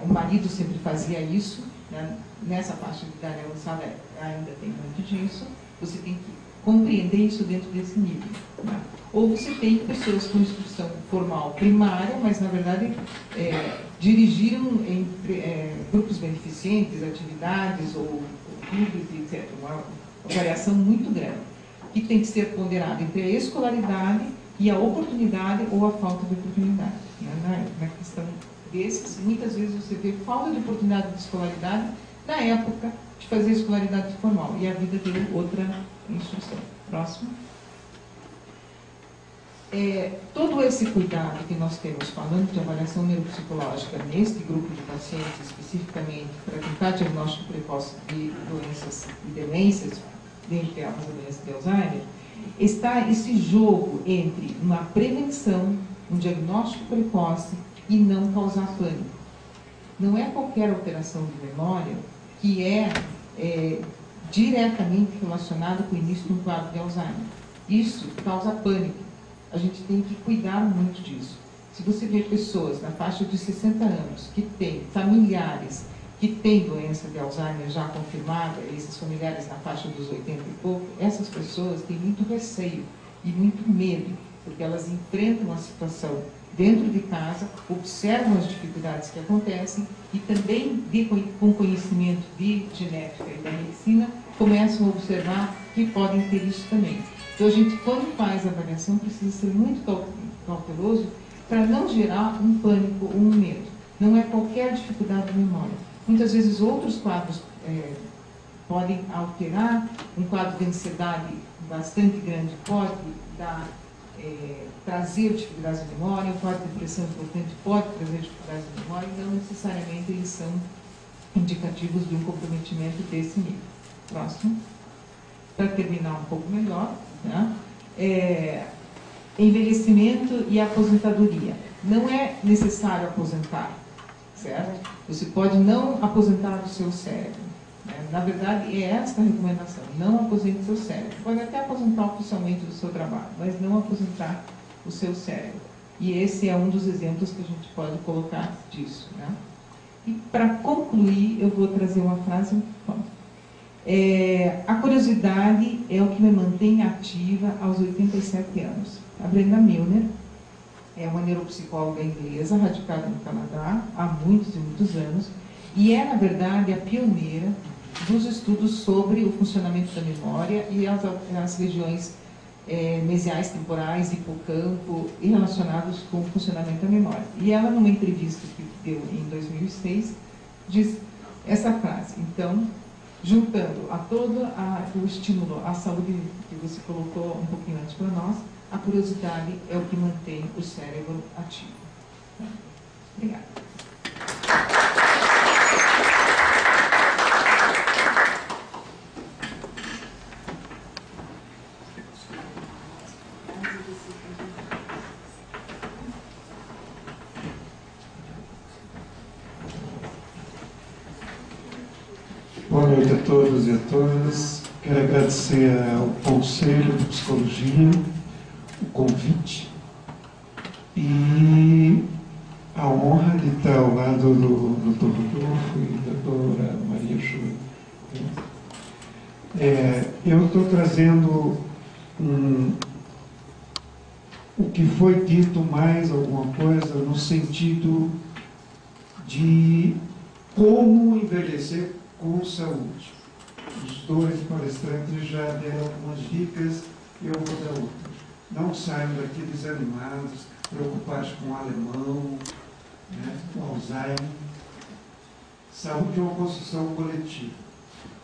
o marido sempre fazia isso, né? Nessa faixa de idade avançada ainda tem muito disso, você tem que compreender isso dentro desse nível, né? Ou você tem pessoas com instrução formal primária, mas na verdade dirigiram em grupos beneficentes, atividades ou clubes, etc. Uma variação muito grande, que tem que ser ponderada entre a escolaridade e a oportunidade ou a falta de oportunidade, né? Na questão desses, muitas vezes você vê falta de oportunidade de escolaridade na época de fazer escolaridade formal, e a vida deu outra instrução. Próximo. Todo esse cuidado que nós temos falando de avaliação neuropsicológica neste grupo de pacientes, especificamente para tentar diagnóstico precoce de doenças e demências, dentre elas a doença de Alzheimer, está esse jogo entre uma prevenção, um diagnóstico precoce e não causar pânico. Não é qualquer alteração de memória que é diretamente relacionada com o início de um quadro de Alzheimer. Isso causa pânico. A gente tem que cuidar muito disso. Se você vê pessoas na faixa de 60 anos que têm familiares que têm doença de Alzheimer já confirmada, esses familiares na faixa dos 80 e pouco, essas pessoas têm muito receio e muito medo, porque elas enfrentam a situação dentro de casa, observam as dificuldades que acontecem e também, com conhecimento de genética e da medicina, começam a observar que podem ter isso também. Então, a gente, quando faz a avaliação, precisa ser muito cauteloso para não gerar um pânico ou um medo. Não é qualquer dificuldade de memória. Muitas vezes, outros quadros podem alterar. Um quadro de ansiedade bastante grande pode trazer dificuldades de memória. Um quadro de depressão importante pode trazer dificuldades de memória. Não necessariamente eles são indicativos de um comprometimento desse nível. Próximo. Para terminar um pouco melhor, né? Envelhecimento e aposentadoria. Não é necessário aposentar, certo? Você pode não aposentar o seu cérebro, né? Na verdade, é esta a recomendação: não aposente o seu cérebro. Pode até aposentar oficialmente do seu trabalho, mas não aposentar o seu cérebro. E esse é um dos exemplos que a gente pode colocar disso, né? E para concluir, eu vou trazer uma frase. A curiosidade é o que me mantém ativa aos 87 anos. A Brenda Milner é uma neuropsicóloga inglesa, radicada no Canadá há muitos e muitos anos, e é, na verdade, a pioneira dos estudos sobre o funcionamento da memória e as regiões mesiais temporais, hipocampo, e relacionados com o funcionamento da memória. E ela, numa entrevista que deu em 2006, diz essa frase: então, juntando a todo o estímulo à saúde que você colocou um pouquinho antes para nós, a curiosidade é o que mantém o cérebro ativo. Obrigada. Boa noite a todos e a todas. Quero agradecer ao Conselho de Psicologia o convite e a honra de estar ao lado do Dr. Rodolfo e da doutora Maria Chui. Eu estou trazendo o que foi dito mais alguma coisa no sentido de como envelhecer com saúde. Os dois palestrantes já deram algumas dicas e eu vou dar outras. Não saiam daqui desanimados, preocupados com o alemão, né, com Alzheimer. Saúde é uma construção coletiva.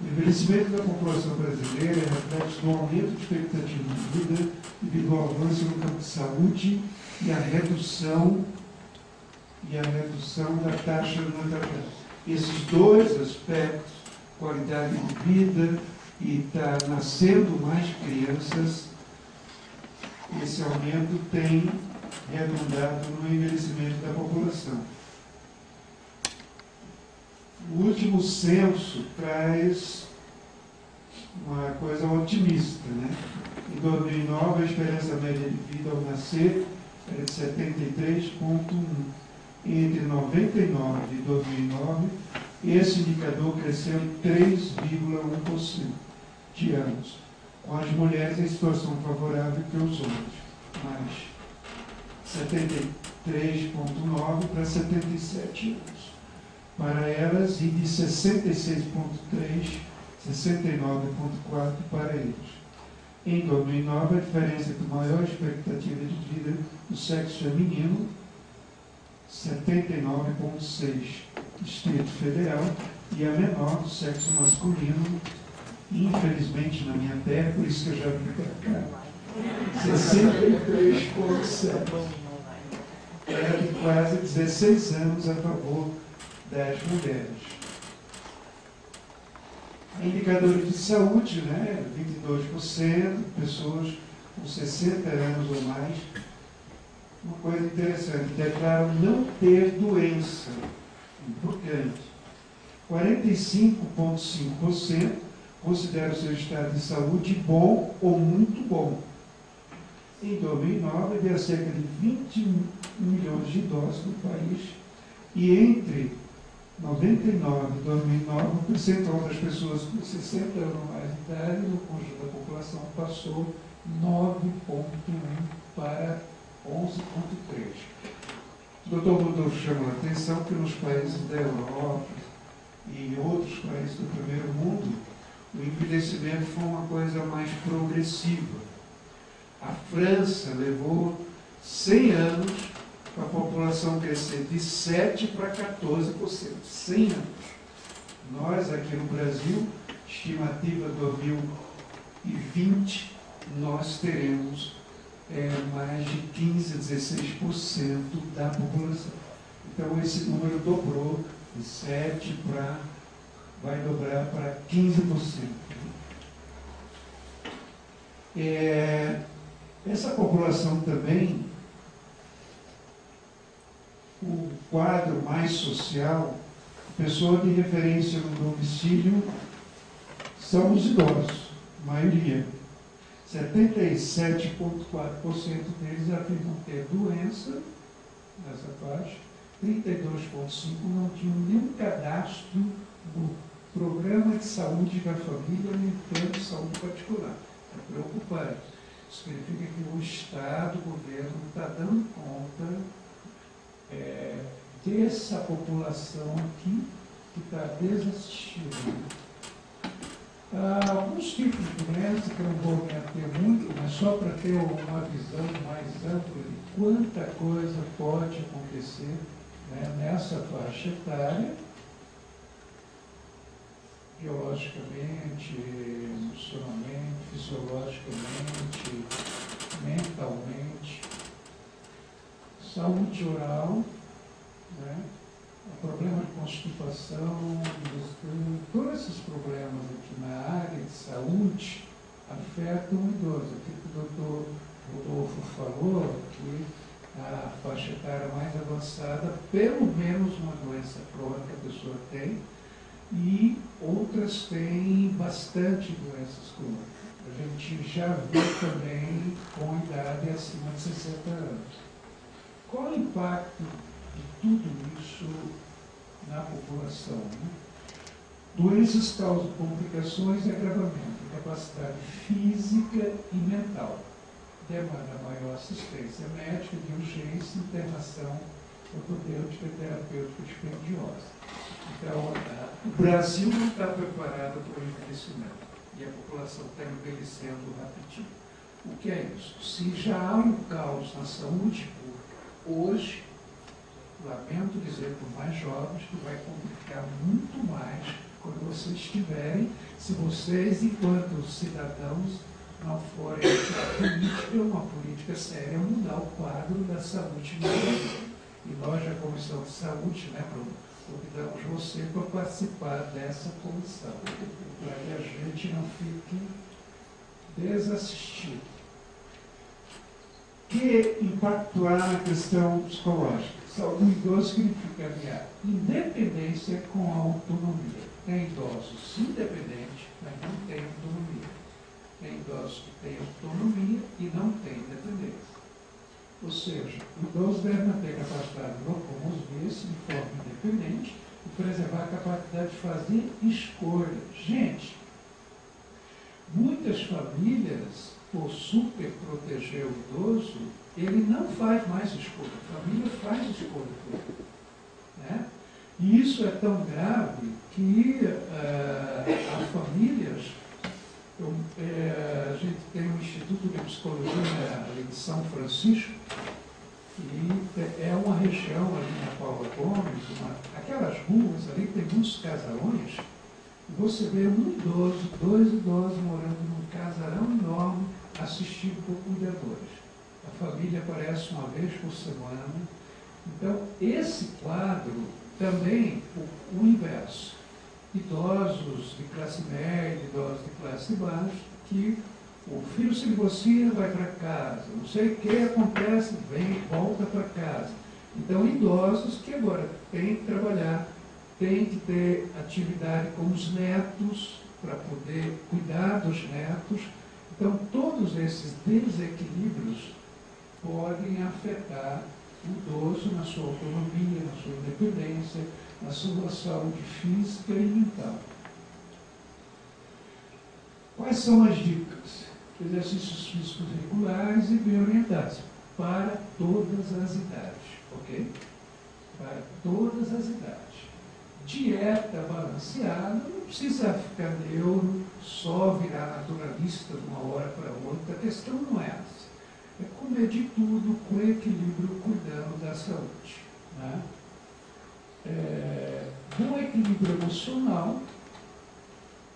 O envelhecimento da população brasileira é reflexo do aumento de expectativa de vida devido ao avanço no campo de saúde e a redução da taxa de natalidade. Esses dois aspectos, qualidade de vida e está nascendo mais crianças, esse aumento tem redundado no envelhecimento da população. O último censo traz uma coisa otimista, né? Em 2009, a esperança média de vida ao nascer era de 73,1. Entre 99 e 2009, esse indicador cresceu 3,1% de anos, com as mulheres em situação favorável que os homens, mais 73,9 para 77 anos. Para elas, e de 66,3, 69,4 para eles. Em 2009, a diferença entre a maior expectativa de vida do sexo feminino, 79,6, Distrito Federal, e a menor do sexo masculino, infelizmente na minha terra, por isso que eu já vim para cá, 63,7. Era de quase 16 anos a favor das mulheres. Indicadores de saúde, né? 22%, pessoas com 60 anos ou mais. Uma coisa interessante, declaram não ter doença. Importante. 45,5% consideram seu estado de saúde bom ou muito bom. Em 2009, havia cerca de 21 milhões de idosos no país e entre 99 e 2009, o percentual das pessoas com 60 anos ou mais de idade no conjunto da população passou 9,1 para 11,3. O Dr. Rodolfo chamou a atenção que nos países da Europa e em outros países do primeiro mundo, o envelhecimento foi uma coisa mais progressiva. A França levou 100 anos para a população crescer de 7% para 14%. 100 anos. Nós, aqui no Brasil, estimativa 2020, nós teremos mais de 15% a 16% da população. Então, esse número dobrou de 7% para, vai dobrar para 15%. Essa população também, o quadro mais social, pessoa de referência no domicílio, são os idosos, a maioria. 77,4% deles afirmam ter doença, nessa faixa, 32,5% não tinham nenhum cadastro no programa de saúde da família, nem plano de saúde particular. É preocupante. Isso significa que o Estado, o governo, não está dando conta dessa população aqui que está desassistida. Alguns tipos de doença que eu não vou me ater muito, mas só para ter uma visão mais ampla de quanta coisa pode acontecer, né, nessa faixa etária, biologicamente, emocionalmente, fisiologicamente, mentalmente, saúde oral, né, problema de constipação, todos esses problemas aqui na área de saúde afetam o idoso. Aquilo que o doutor Rodolfo falou, que a faixa etária mais avançada, pelo menos uma doença crônica a pessoa tem, e outras têm bastante doenças crônicas. A gente já vê também com idade acima de 60 anos. Qual o impacto de tudo isso na população? Né? Doenças causam complicações e agravamento, capacidade física e mental. Demanda maior assistência médica de urgência, internação ortopêdica e terapêutica dispendiosa. Então, o Brasil não está preparado para o envelhecimento e a população está envelhecendo rapidinho. O que é isso? Se já há um caos na saúde hoje, lamento dizer para os mais jovens que vai complicar muito mais quando vocês tiverem, se vocês, enquanto cidadãos, não forem uma política séria, mudar o quadro da saúde no Brasil. E nós, da Comissão de Saúde, né, convidamos você para participar dessa comissão, para que a gente não fique desassistido. Que impactuar na questão psicológica. O idoso significa aliar independência com autonomia. Tem idosos independentes, mas não tem autonomia. Tem idosos idosos que têm autonomia e não têm dependência. Ou seja, o idoso deve manter a capacidade de locomover-se de forma independente e preservar a capacidade de fazer escolhas. Gente, muitas famílias, por super proteger o idoso, ele não faz mais escolha. A família faz escolha por ele, né? E isso é tão grave que as famílias... a gente tem um Instituto de Psicologia ali de São Francisco, e é uma região ali na Paula Gomes, aquelas ruas ali tem muitos casarões, e você vê um idoso, dois idosos morando num casarão enorme, assistido por cuidadores. A família aparece uma vez por semana. Então, esse quadro também, o inverso. Idosos de classe média, idosos de classe baixa, que o filho se divorcia, vai para casa, não sei o que acontece, vem, volta para casa. Então, idosos que agora têm que trabalhar, têm que ter atividade com os netos, para poder cuidar dos netos. Então, todos esses desequilíbrios podem afetar o idoso na sua autonomia, na sua independência, na sua saúde física e mental. Quais são as dicas? Exercícios físicos regulares e bem orientados para todas as idades, ok? Para todas as idades. Dieta balanceada, não precisa ficar neuro, só virar naturalista de uma hora para outra. A questão não é essa. É comer de tudo com equilíbrio, cuidando da saúde, né? Bom equilíbrio emocional,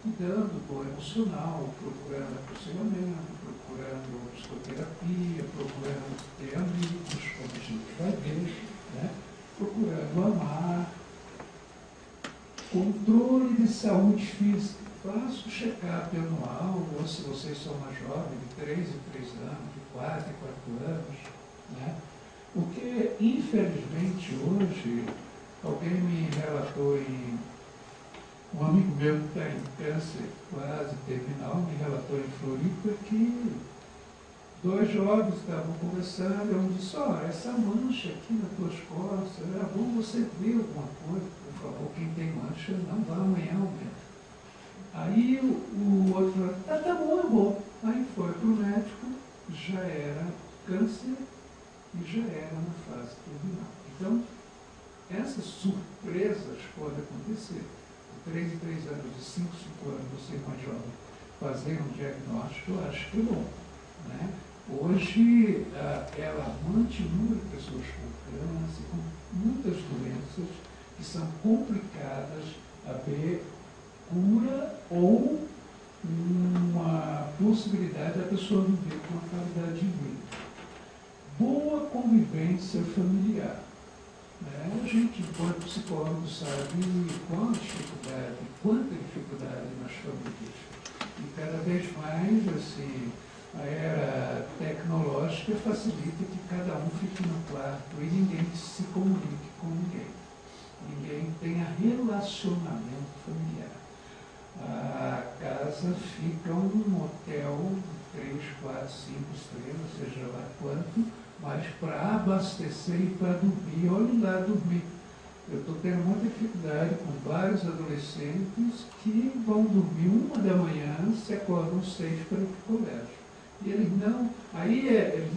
cuidando do emocional, procurando aconselhamento, procurando psicoterapia, procurando ter amigos, como a gente vai ver, né? Procurando amar. Controle de saúde física. Faça o check-up anual, ou se vocês são mais jovens, de 3 em 3 anos, de 4 em 4 anos, né? Porque, infelizmente, hoje, alguém me relatou um amigo meu que está em câncer quase terminal, me relatou em Floripa que 2 jovens estavam conversando, e um disse, essa mancha aqui nas tuas costas, era bom você ver alguma coisa, por favor, quem tem mancha, não vá amanhã ao médico. Aí o outro falou, tá bom, é bom. Aí foi para o médico, já era câncer e já era na fase terminal. Então, essas surpresas podem acontecer. De 3 em 3 anos, de 5 em 5 anos, você mais jovem, fazer um diagnóstico, eu acho que é bom, né? Hoje, ela continua pessoas com câncer, com muitas doenças que são complicadas a ver cura ou uma possibilidade da pessoa viver com uma qualidade de vida. Boa convivência familiar. A gente, enquanto psicólogo, sabe quanta dificuldade nas famílias. E cada vez mais, assim, a era tecnológica facilita que cada um fique no quarto e ninguém se comunique com ninguém. Ninguém tenha relacionamento familiar. A casa fica um hotel de 3, 4, 5 estrelas, seja lá quanto, mas para abastecer e para dormir, olhe lá dormir. Eu estou tendo muita dificuldade com vários adolescentes que vão dormir 1 da manhã, se acordam 6 para ir para o colégio. E eles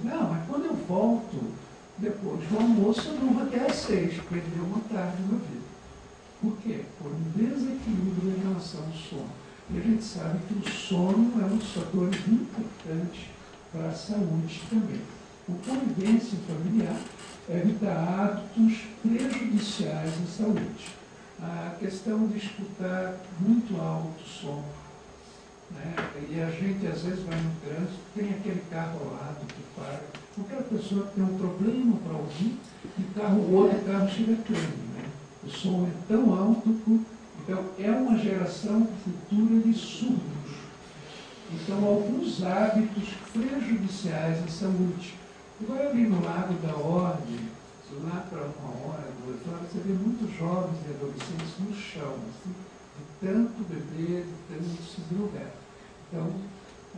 não, mas quando eu volto, depois do almoço, eu durmo até às 6, perdeu uma tarde na vida. Por quê? Por um desequilíbrio em relação ao sono. E a gente sabe que o sono é um dos fatores importantes para a saúde também. O convivência familiar é evitar hábitos prejudiciais à saúde. A questão de escutar muito alto o som, né? E a gente às vezes vai no trânsito, tem aquele carro ao lado que para, qualquer pessoa que tem um problema para ouvir, e o outro carro chega treme, né? O som é tão alto, então é uma geração futura de surdos. Então, alguns hábitos prejudiciais à saúde. Agora ali no Lago da Ordem, lá para 1 hora, 2 horas, você vê muitos jovens e adolescentes no chão, assim, de tanto beber, de tanto se drogar. Então,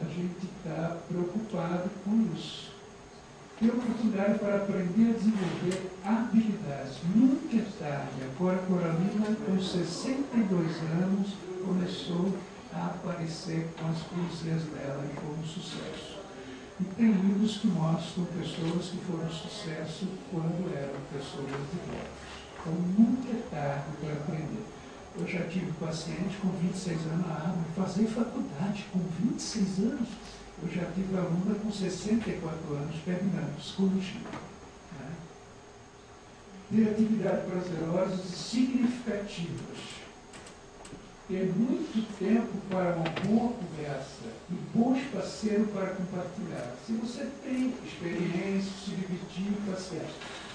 a gente está preocupado com isso. Ter oportunidade para aprender a desenvolver habilidades. Nunca é tarde. Agora, Coralina, com 62 anos, começou a aparecer com as poesias dela e foi um sucesso. E tem livros que mostram pessoas que foram sucesso quando eram pessoas idosas. Então, nunca é tarde para aprender. Eu já tive paciente com 26 anos, mas fazer faculdade com 26 anos. Eu já tive aluna com 64 anos terminando psicologia. Né? Ter atividades prazerosas e significativas. Ter muito tempo para uma boa conversa e bons parceiros para compartilhar. Se você tem experiência, se dividir, paciência.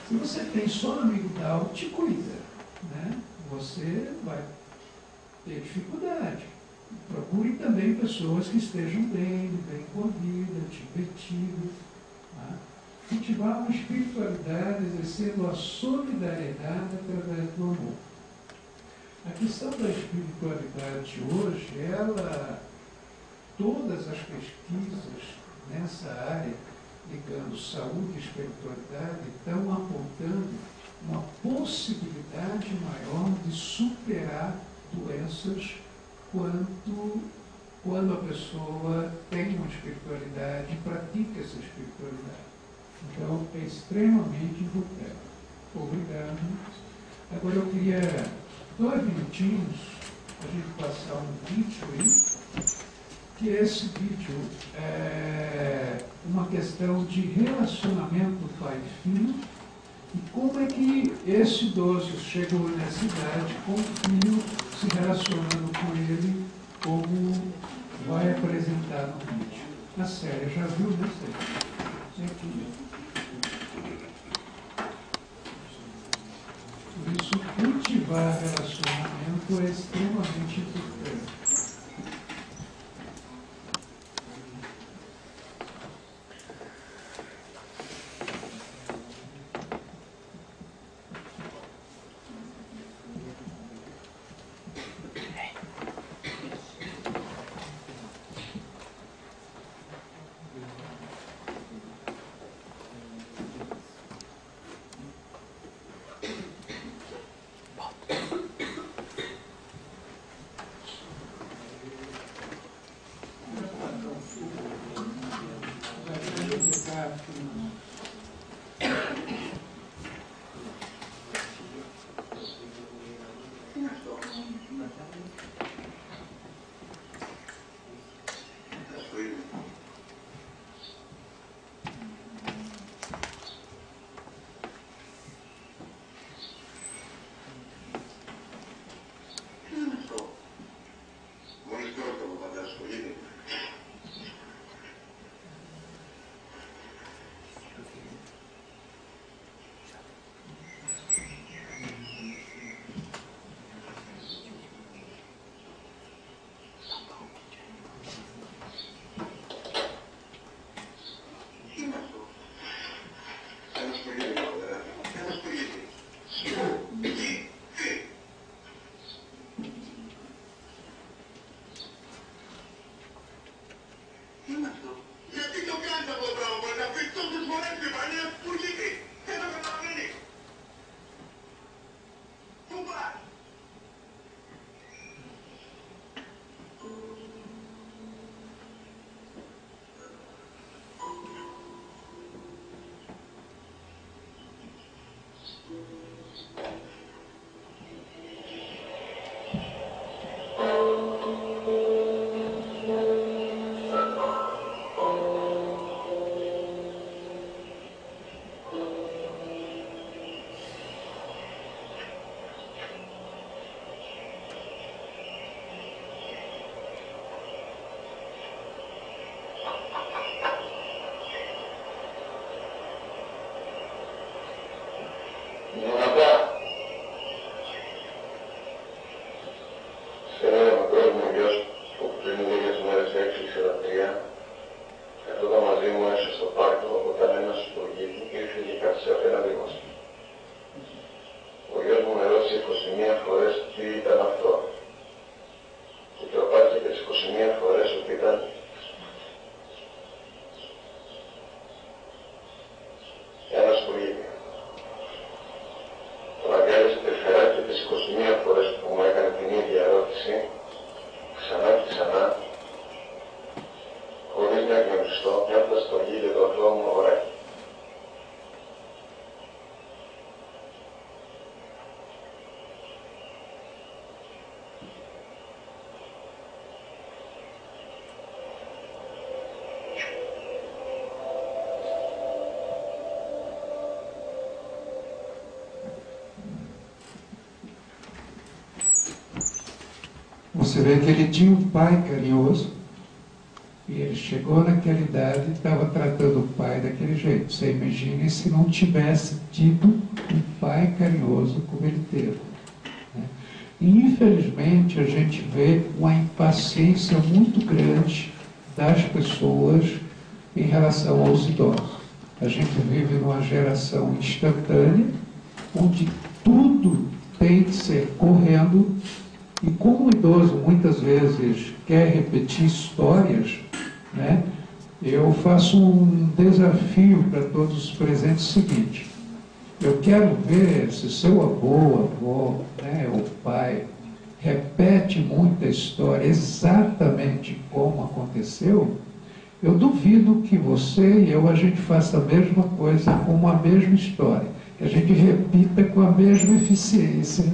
Se você tem só amigo tal, te cuida. Né? Você vai ter dificuldade. Procure também pessoas que estejam bem com a vida, divertidas. Tá? Cultivar uma espiritualidade exercendo a solidariedade através do amor. A questão da espiritualidade hoje, todas as pesquisas nessa área, ligando saúde e espiritualidade, estão apontando uma possibilidade maior de superar doenças quando a pessoa tem uma espiritualidade e pratica essa espiritualidade. Então, é extremamente importante. Obrigado. Agora eu queria 2 minutinhos a gente passar um vídeo aí, que esse vídeo é uma questão de relacionamento pai e filho, e como é que esse idoso chegou nessa idade com o filho se relacionando com ele, como vai apresentar no vídeo. Na série, já viu, né, Sérgio? Por isso, cultivar relacionamento é extremamente importante. Você vê que ele tinha um pai carinhoso, e ele chegou naquela idade e estava tratando o pai daquele jeito. Você imagine se não tivesse tido um pai carinhoso como ele teve. Né? E, infelizmente, a gente vê uma impaciência muito grande das pessoas em relação aos idosos. A gente vive numa geração instantânea, onde tudo tem que ser correndo, e como o idoso muitas vezes quer repetir histórias, né, eu faço um desafio para todos os presentes o seguinte: eu quero ver se seu avô, avó, né, ou pai repete muita história exatamente como aconteceu. Eu duvido que você e eu, a gente faça a mesma coisa com a mesma história, que a gente repita com a mesma eficiência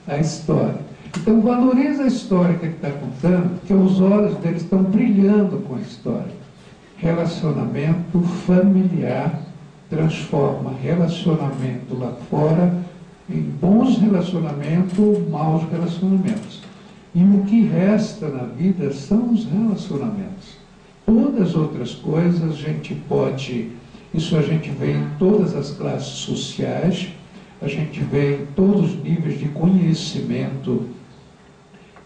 a história. Então, valoriza a história que ele está contando, porque os olhos dele estão brilhando com a história. Relacionamento familiar transforma relacionamento lá fora em bons relacionamentos ou maus relacionamentos. E o que resta na vida são os relacionamentos. Todas as outras coisas a gente pode, isso a gente vê em todas as classes sociais, a gente vê em todos os níveis de conhecimento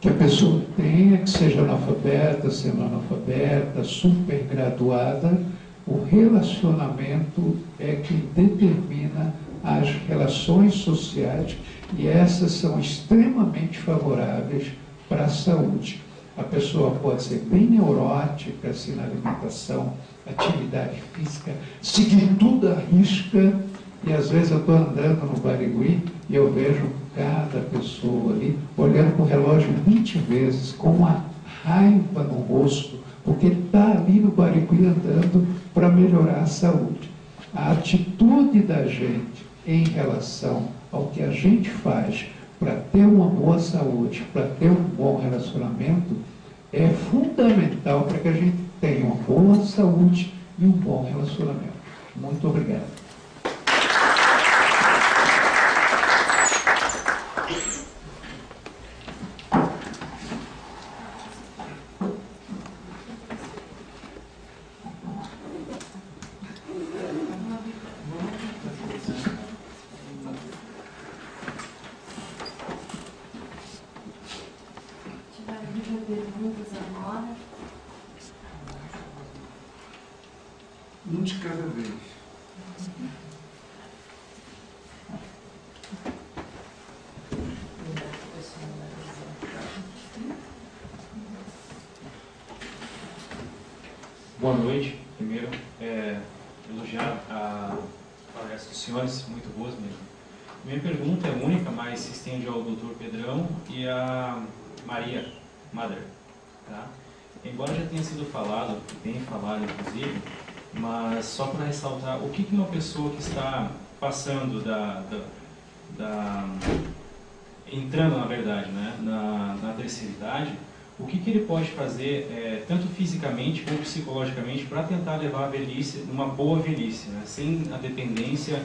que a pessoa tenha, que seja analfabeta, semi-analfabeta, supergraduada. O relacionamento é que determina as relações sociais, e essas são extremamente favoráveis para a saúde. A pessoa pode ser bem neurótica, assim, na alimentação, atividade física, seguir tudo à risca, e às vezes eu estou andando no Barigui e eu vejo cada pessoa ali olhando para o relógio 20 vezes, com uma raiva no rosto, porque ele está ali no Barigui andando para melhorar a saúde. A atitude da gente em relação ao que a gente faz para ter uma boa saúde, para ter um bom relacionamento, é fundamental para que a gente tenha uma boa saúde e um bom relacionamento. Muito obrigado. Um de cada vez. Boa noite. Primeiro, elogiar a palestra dos senhores, muito boas mesmo. Minha pergunta é única, mas se estende ao Dr. Pedrão e a Maria Mother. Tá? Embora já tenha sido falado, bem falado inclusive, mas só para ressaltar, o que uma pessoa que está passando entrando, na verdade, né, na terceira idade, o que ele pode fazer, tanto fisicamente como psicologicamente, para tentar levar a velhice, uma boa velhice, né, sem a dependência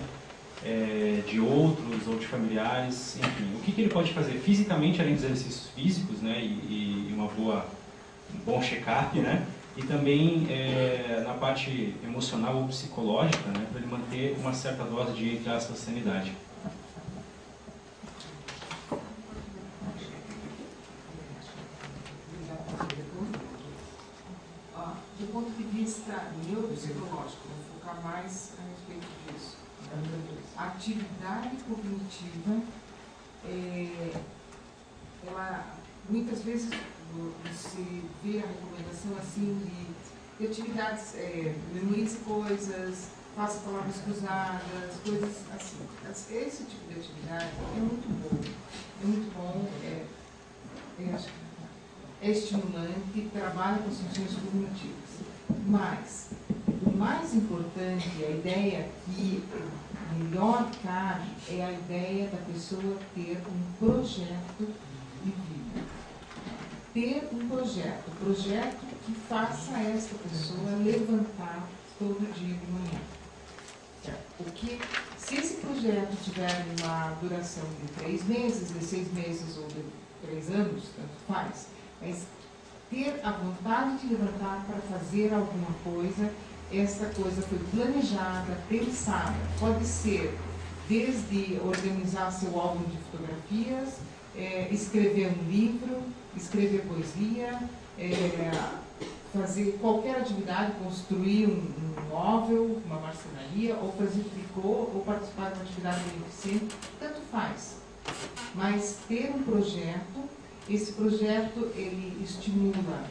de outros ou de familiares, enfim. O que ele pode fazer fisicamente, além dos exercícios físicos, né, e um bom check-up, né, e também na parte emocional ou psicológica, né, para ele manter uma certa dose de, entre aspas, sanidade. Do ponto de vista neuropsicológico, vou focar mais a respeito disso. A atividade cognitiva, ela, muitas vezes você vê a recomendação assim de atividades, memorize coisas, faça palavras cruzadas, coisas assim. Esse tipo de atividade é muito bom, é estimulante, trabalha com as funções cognitivas. Mas o mais importante, a ideia que melhor cabe, é a ideia da pessoa ter um projeto de vida. Ter um projeto que faça essa pessoa levantar todo dia de manhã. Porque se esse projeto tiver uma duração de 3 meses, de 6 meses ou de 3 anos, tanto faz. Mas ter a vontade de levantar para fazer alguma coisa, essa coisa foi planejada, pensada. Pode ser desde organizar seu álbum de fotografias, escrever um livro, escrever poesia, fazer qualquer atividade, construir um móvel, uma marcenaria, ou fazer tricô, ou participar de uma atividade beneficente, tanto faz. Mas ter um projeto, esse projeto ele estimula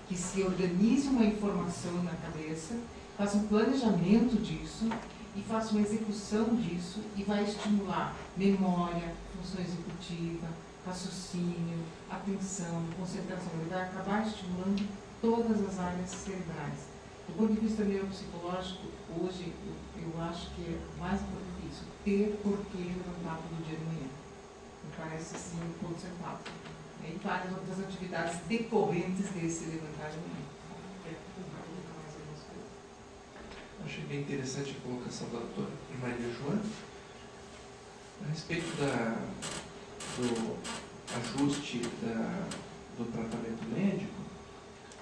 que se organize uma informação na cabeça, faça um planejamento disso e faça uma execução disso e vai estimular memória, função executiva, raciocínio, atenção, concentração. Ele vai acabar estimulando todas as áreas cerebrais. Do ponto de vista neuropsicológico, hoje eu acho que é mais importante isso, ter porquê levantar todo dia de manhã. Me parece assim um ponto central. E várias outras atividades decorrentes desse levantar de manhã. Achei bem interessante a colocação da doutora Maria Joana a respeito do ajuste do tratamento médico.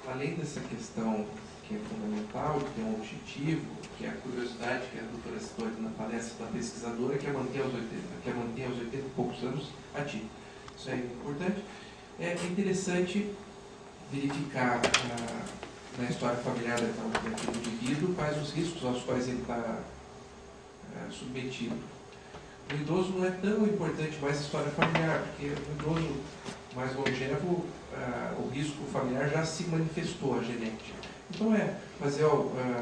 Além dessa questão que é fundamental, que tem um objetivo, que é a curiosidade que a doutora citou ali na palestra da pesquisadora, que é manter aos 80 e poucos anos ativo. Isso é importante. É interessante verificar na história familiar daquele indivíduo quais os riscos aos quais ele está submetido. No idoso não é tão importante mais a história familiar, porque no idoso mais longevo o risco familiar já se manifestou, a genética. Então fazer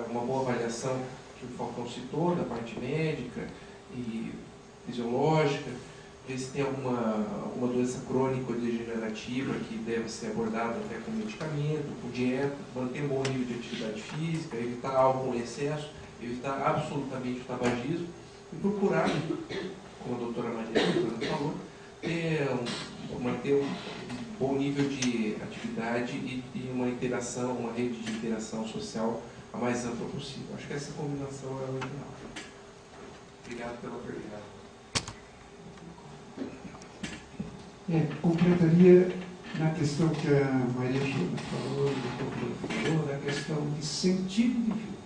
uma boa avaliação que o Falcão citou, da parte médica e fisiológica, ver se tem alguma doença crônica ou degenerativa que deve ser abordada até com medicamento, com dieta, manter um bom nível de atividade física, evitar álcool em excesso, evitar absolutamente o tabagismo e procurar, como a doutora Maria falou, manter um bom nível de atividade e uma interação, uma rede de interação social a mais ampla possível. Acho que essa combinação é o ideal. Obrigado pela pergunta. Completaria na questão que a Maria Joana falou, o doutor falou, da questão de sentido de vida.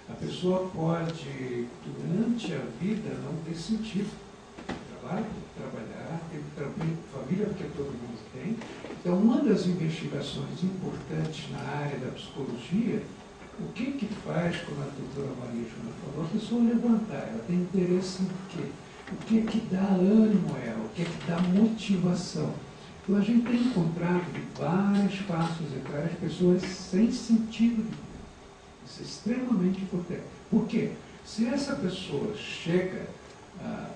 A pessoa pode, durante a vida, não ter sentido. Trabalho, trabalhar, ter família, porque todo mundo tem. Então, uma das investigações importantes na área da psicologia, o que faz, como a doutora Maria Joana falou, a pessoa levantar, ela tem interesse em quê? O que dá ânimo a ela? O que dá motivação? Então, a gente tem encontrado em várias faixas etárias pessoas sem sentido de vida. Isso é extremamente importante. Por quê? Se essa pessoa chega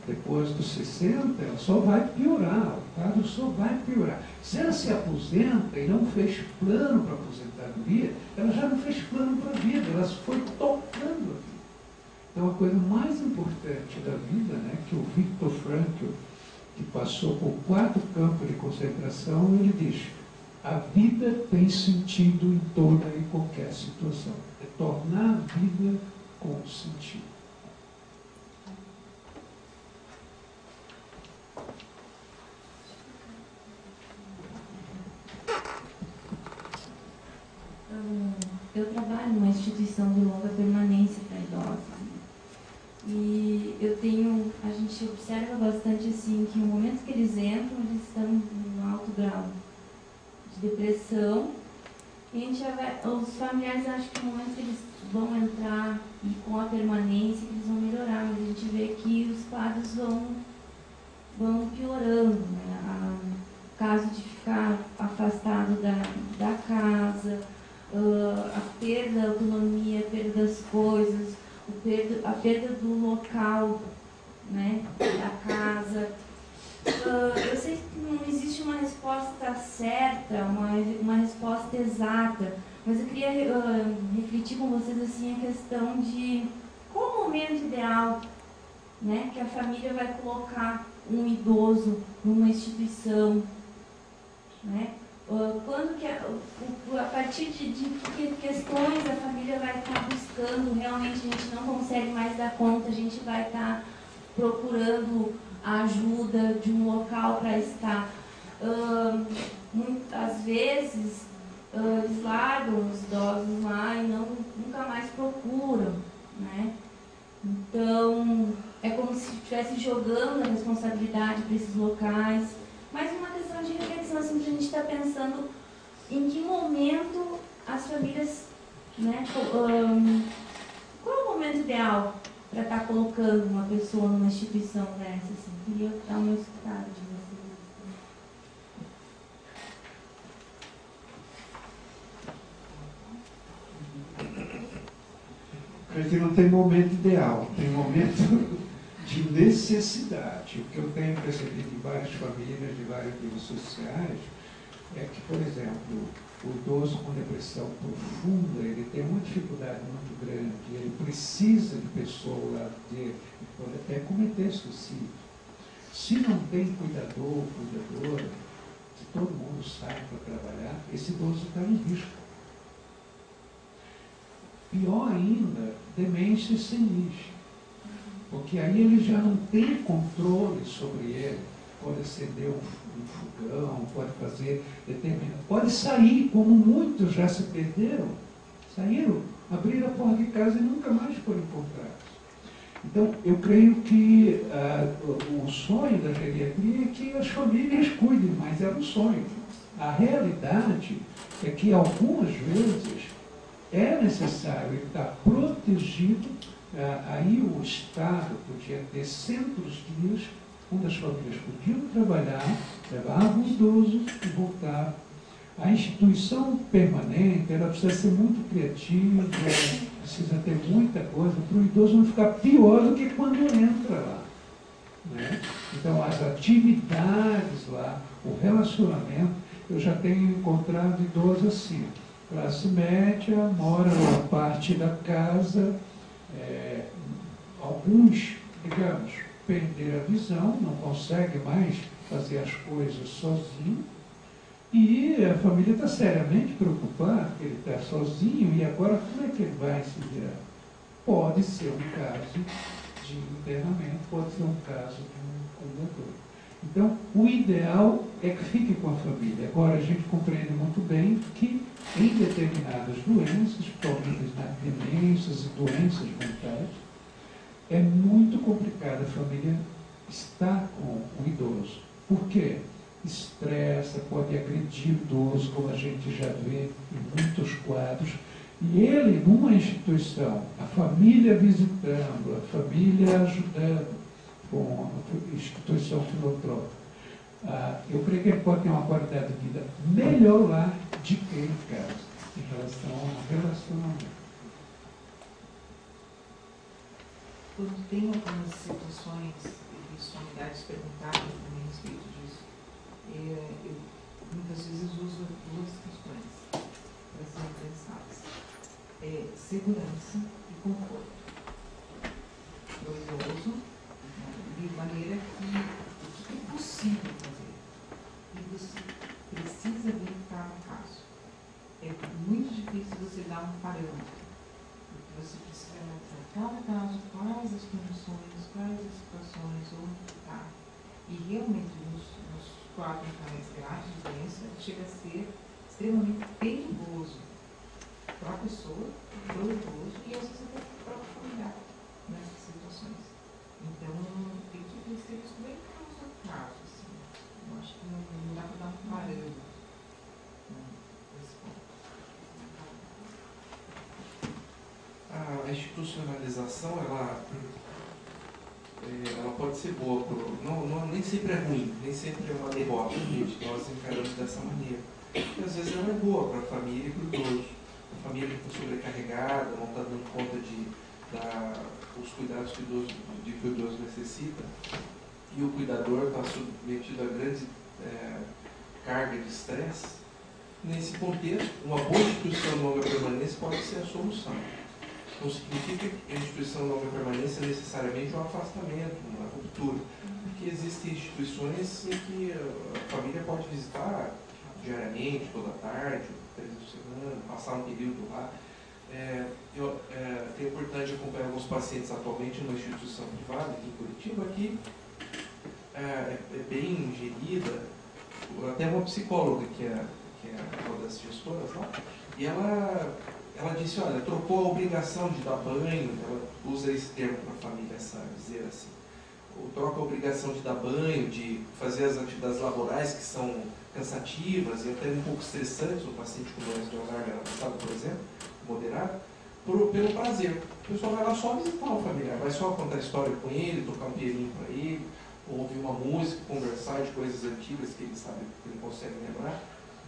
depois dos 60, ela só vai piorar, o quadro só vai piorar. Se ela se aposenta e não fez plano para a aposentadoria, ela já não fez plano para a vida, ela foi tocando a vida. Então, a coisa mais importante da vida, né, que o Viktor Frankl, que passou por 4 campos de concentração, ele diz: a vida tem sentido em toda e qualquer situação. É tornar a vida com sentido. Eu trabalho numa instituição de longa permanência para idosos. E a gente observa bastante assim, que no momento que eles entram, eles estão em alto grau de depressão. E os familiares acham que no momento que eles vão entrar e com a permanência, que eles vão melhorar, mas a gente vê que os quadros vão piorando, né? O caso de ficar afastado da casa, a perda da autonomia, a perda das coisas, a perda do local, né, da casa. Eu sei que não existe uma resposta certa, uma resposta exata, mas eu queria refletir com vocês assim, a questão de qual o momento ideal, né, que a família vai colocar um idoso numa instituição, né? Quando que a partir de que questões a família vai estar buscando, realmente a gente não consegue mais dar conta, a gente vai estar procurando a ajuda de um local para estar. Muitas vezes eles largam os idosos lá e nunca mais procuram, né? Então é como se estivesse jogando a responsabilidade para esses locais, mas uma questão de reflexão, assim, que a gente está pensando em que momento as famílias, né, qual é o momento ideal para estar colocando uma pessoa numa instituição dessa, assim? Queria dar uma escutada de vocês. Porque não tem momento ideal, tem momento de necessidade. O que eu tenho percebido em várias famílias, de vários níveis sociais, é que, por exemplo, o idoso com depressão profunda, ele tem uma dificuldade muito grande, ele precisa de pessoa ao lado dele, que pode até cometer suicídio. Se não tem cuidador, cuidadora, se todo mundo sai para trabalhar, esse idoso está em risco. Pior ainda, demência senil. Porque aí ele já não tem controle sobre ele. Pode acender um fogão, pode fazer determinado. Pode sair, como muitos já se perderam. Saíram, abriram a porta de casa e nunca mais foram encontrados. Então, eu creio que o sonho da geriatria é que as famílias cuidem, mas é um sonho. A realidade é que algumas vezes é necessário estar protegido. Aí o Estado podia ter centros dias onde as famílias podiam trabalhar, levavam o idoso e voltavam. A instituição permanente, ela precisa ser muito criativa, precisa ter muita coisa para o idoso não ficar pior do que quando entra lá, né? Então, as atividades lá, o relacionamento, eu já tenho encontrado idosos assim, classe média, mora numa parte da casa, alguns, digamos, perderam a visão, não conseguem mais fazer as coisas sozinho, e a família está seriamente preocupada, porque ele está sozinho, e agora como é que ele vai se virar? Pode ser um caso de internamento, pode ser um caso de um cuidador. Então, o ideal é que fique com a família. Agora, a gente compreende muito bem que em determinadas doenças, principalmente nas demências e doenças mentais, é muito complicado a família estar com o idoso. Por quê? Estressa, pode agredir o idoso, como a gente já vê em muitos quadros. E ele, numa instituição, a família visitando, a família ajudando, com a instituição filantrópica, eu creio que ele pode ter uma qualidade de vida melhor lá de que em casa, em relação ao relacionamento. Quando tem algumas situações e familiares perguntaram também a respeito disso, eu muitas vezes uso duas questões para serem pensadas. Segurança e conforto. O idoso, de maneira que o que é possível fazer. E você precisa ver cada caso. É muito difícil você dar um parâmetro. Porque você precisa analisar cada caso, quais as condições, quais as situações, onde está. E realmente, nos quadros mais graves de doença, chega a ser extremamente perigoso para a pessoa, para o idoso e às vezes até para a familiar nessas situações. Então, tem que ser isso bem caso a caso. Assim. Eu acho que não dá para dar um parâmetro nesse ponto. A institucionalização, ela pode ser boa, nem sempre é ruim, nem sempre é uma derrota, gente. Nós encaramos dessa maneira. E às vezes ela é boa para a família e para o idoso. A família que está sobrecarregada, não está dando conta dos cuidados que o idoso necessita, e o cuidador está submetido a grande carga de estresse. Nesse contexto, uma boa instituição de longa permanência pode ser a solução. Não significa que a instituição de longa permanência é necessariamente um afastamento, uma ruptura, porque existem instituições em que a família pode visitar diariamente, toda tarde, 3 vezes por semana, passar um período lá. É importante acompanhar alguns pacientes atualmente numa instituição privada aqui em Curitiba, que é bem gerida, até uma psicóloga que é uma das gestoras lá, e ela disse, olha, trocou a obrigação de dar banho, ela usa esse termo para a família, dizer assim, troca a obrigação de dar banho, de fazer as atividades laborais que são cansativas e até um pouco estressantes, o paciente com doença de Alzheimer avançado, por exemplo, moderado, pelo prazer. O pessoal vai lá só visitar o familiar, vai só contar história com ele, tocar um pianinho para ele, ou ouvir uma música, conversar de coisas antigas que ele sabe, que ele consegue lembrar.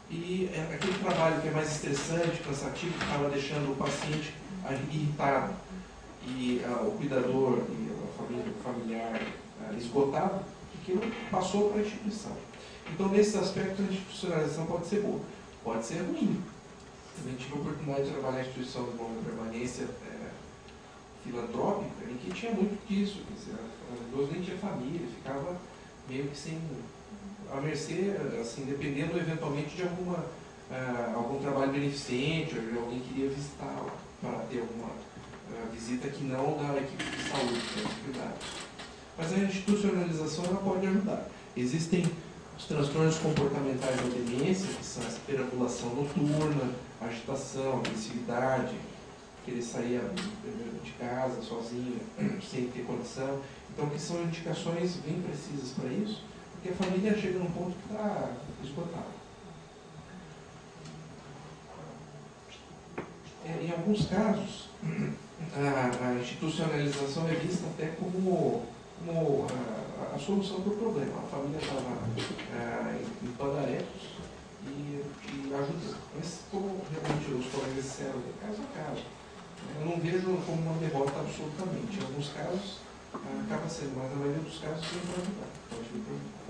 E aquele trabalho que é mais estressante, cansativo, que estava deixando o paciente irritado e o cuidador e o familiar esgotado, aquilo passou para a instituição. Então, nesses aspectos, a institucionalização pode ser boa, pode ser ruim. Eu tive a oportunidade de trabalhar em instituição de longa permanência filantrópica, em que tinha muito disso, quer dizer, o idoso nem tinha família, ficava meio que sem, à mercê, assim, dependendo eventualmente de algum trabalho beneficente, ou de alguém que queria visitá-lo para ter alguma visita que não da equipe de saúde, de cuidados. Mas a institucionalização ela pode ajudar. Existem os transtornos comportamentais da demência, que são essa perambulação noturna, agitação, agressividade, querer sair de casa sozinho, sem ter condição. Então, que são indicações bem precisas para isso, porque a família chega num ponto que está esgotada. Em alguns casos, a institucionalização é vista até como a solução para o problema. A família estava em padarecos e ajudou. Mas, como realmente os colegas disseram, caso a caso, eu não vejo como uma derrota absolutamente. Em alguns casos, acaba sendo, mas na maioria dos casos, vem para ajudar. Pode vir para ajudar.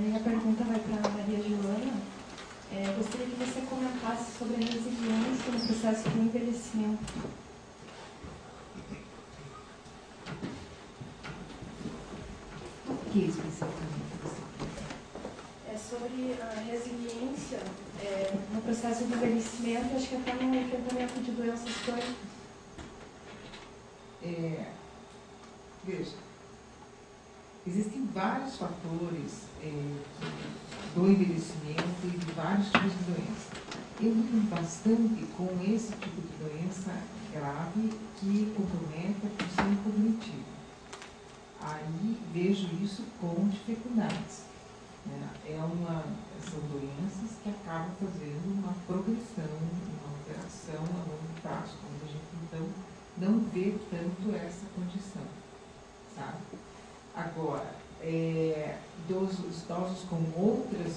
Minha pergunta vai para a Maria Joana. Gostaria que você comentasse sobre a resiliência no processo de envelhecimento. O que especificamente você É sobre a resiliência no processo de envelhecimento, acho que até no enfrentamento de doenças crônicas. Veja, existem vários fatores do envelhecimento e de vários tipos de doença. Eu lido bastante com esse tipo de doença grave que compromete a função cognitiva. Aí vejo isso com dificuldades. São doenças que acabam fazendo uma progressão, uma alteração a longo prazo, quando a gente então não vê tanto essa condição, sabe? Agora, idosos com outras,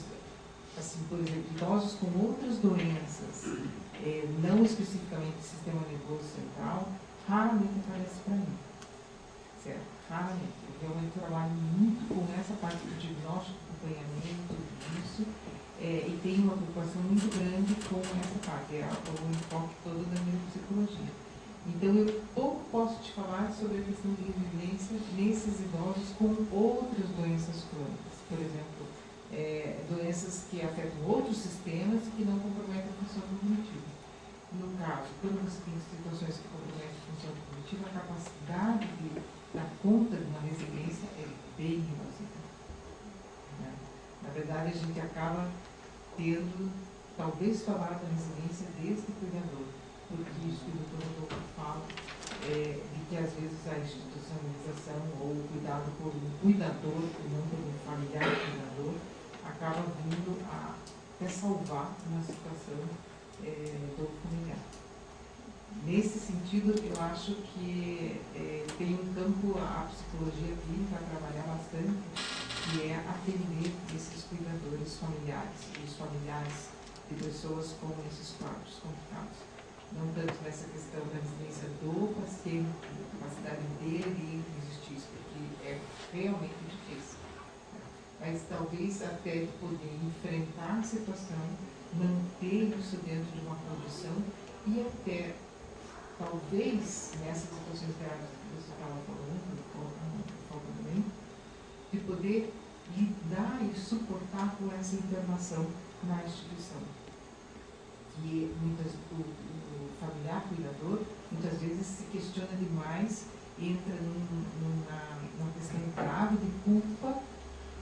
assim, por exemplo, idosos com outras doenças, não especificamente do sistema nervoso central, raramente aparece para mim, certo? Raramente. Eu realmente trabalho muito com essa parte do diagnóstico, acompanhamento, isso, e tenho uma preocupação muito grande com essa parte, o enfoque todo da neuropsicologia. Então, eu pouco posso te falar sobre a questão de resiliência nesses idosos com outras doenças crônicas. Por exemplo, doenças que afetam outros sistemas que não comprometem a função cognitiva. No caso, quando você tem situações que comprometem a função cognitiva, a capacidade de dar conta de uma resiliência é bem reduzida. Né? Na verdade, a gente acaba tendo, talvez, falar da resiliência desde o cuidador. Porque isso que o doutor Rodolfo fala, de que às vezes a institucionalização ou o cuidado por um cuidador, e não por um familiar cuidador, acaba vindo a até salvar uma situação do familiar. Nesse sentido, eu acho que tem um campo, a psicologia clínica a trabalhar bastante, que é atender esses cuidadores familiares, e os familiares de pessoas com esses quadros complicados. Não tanto nessa questão da resiliência do paciente, da capacidade dele de resistir isso, porque é realmente difícil. Mas talvez até poder enfrentar a situação, manter isso dentro de uma condição e até, talvez, nessas situações graves que você estava falando também, de poder lidar e suportar com essa internação na instituição. Que o familiar cuidador muitas vezes se questiona demais, entra numa questão grave de culpa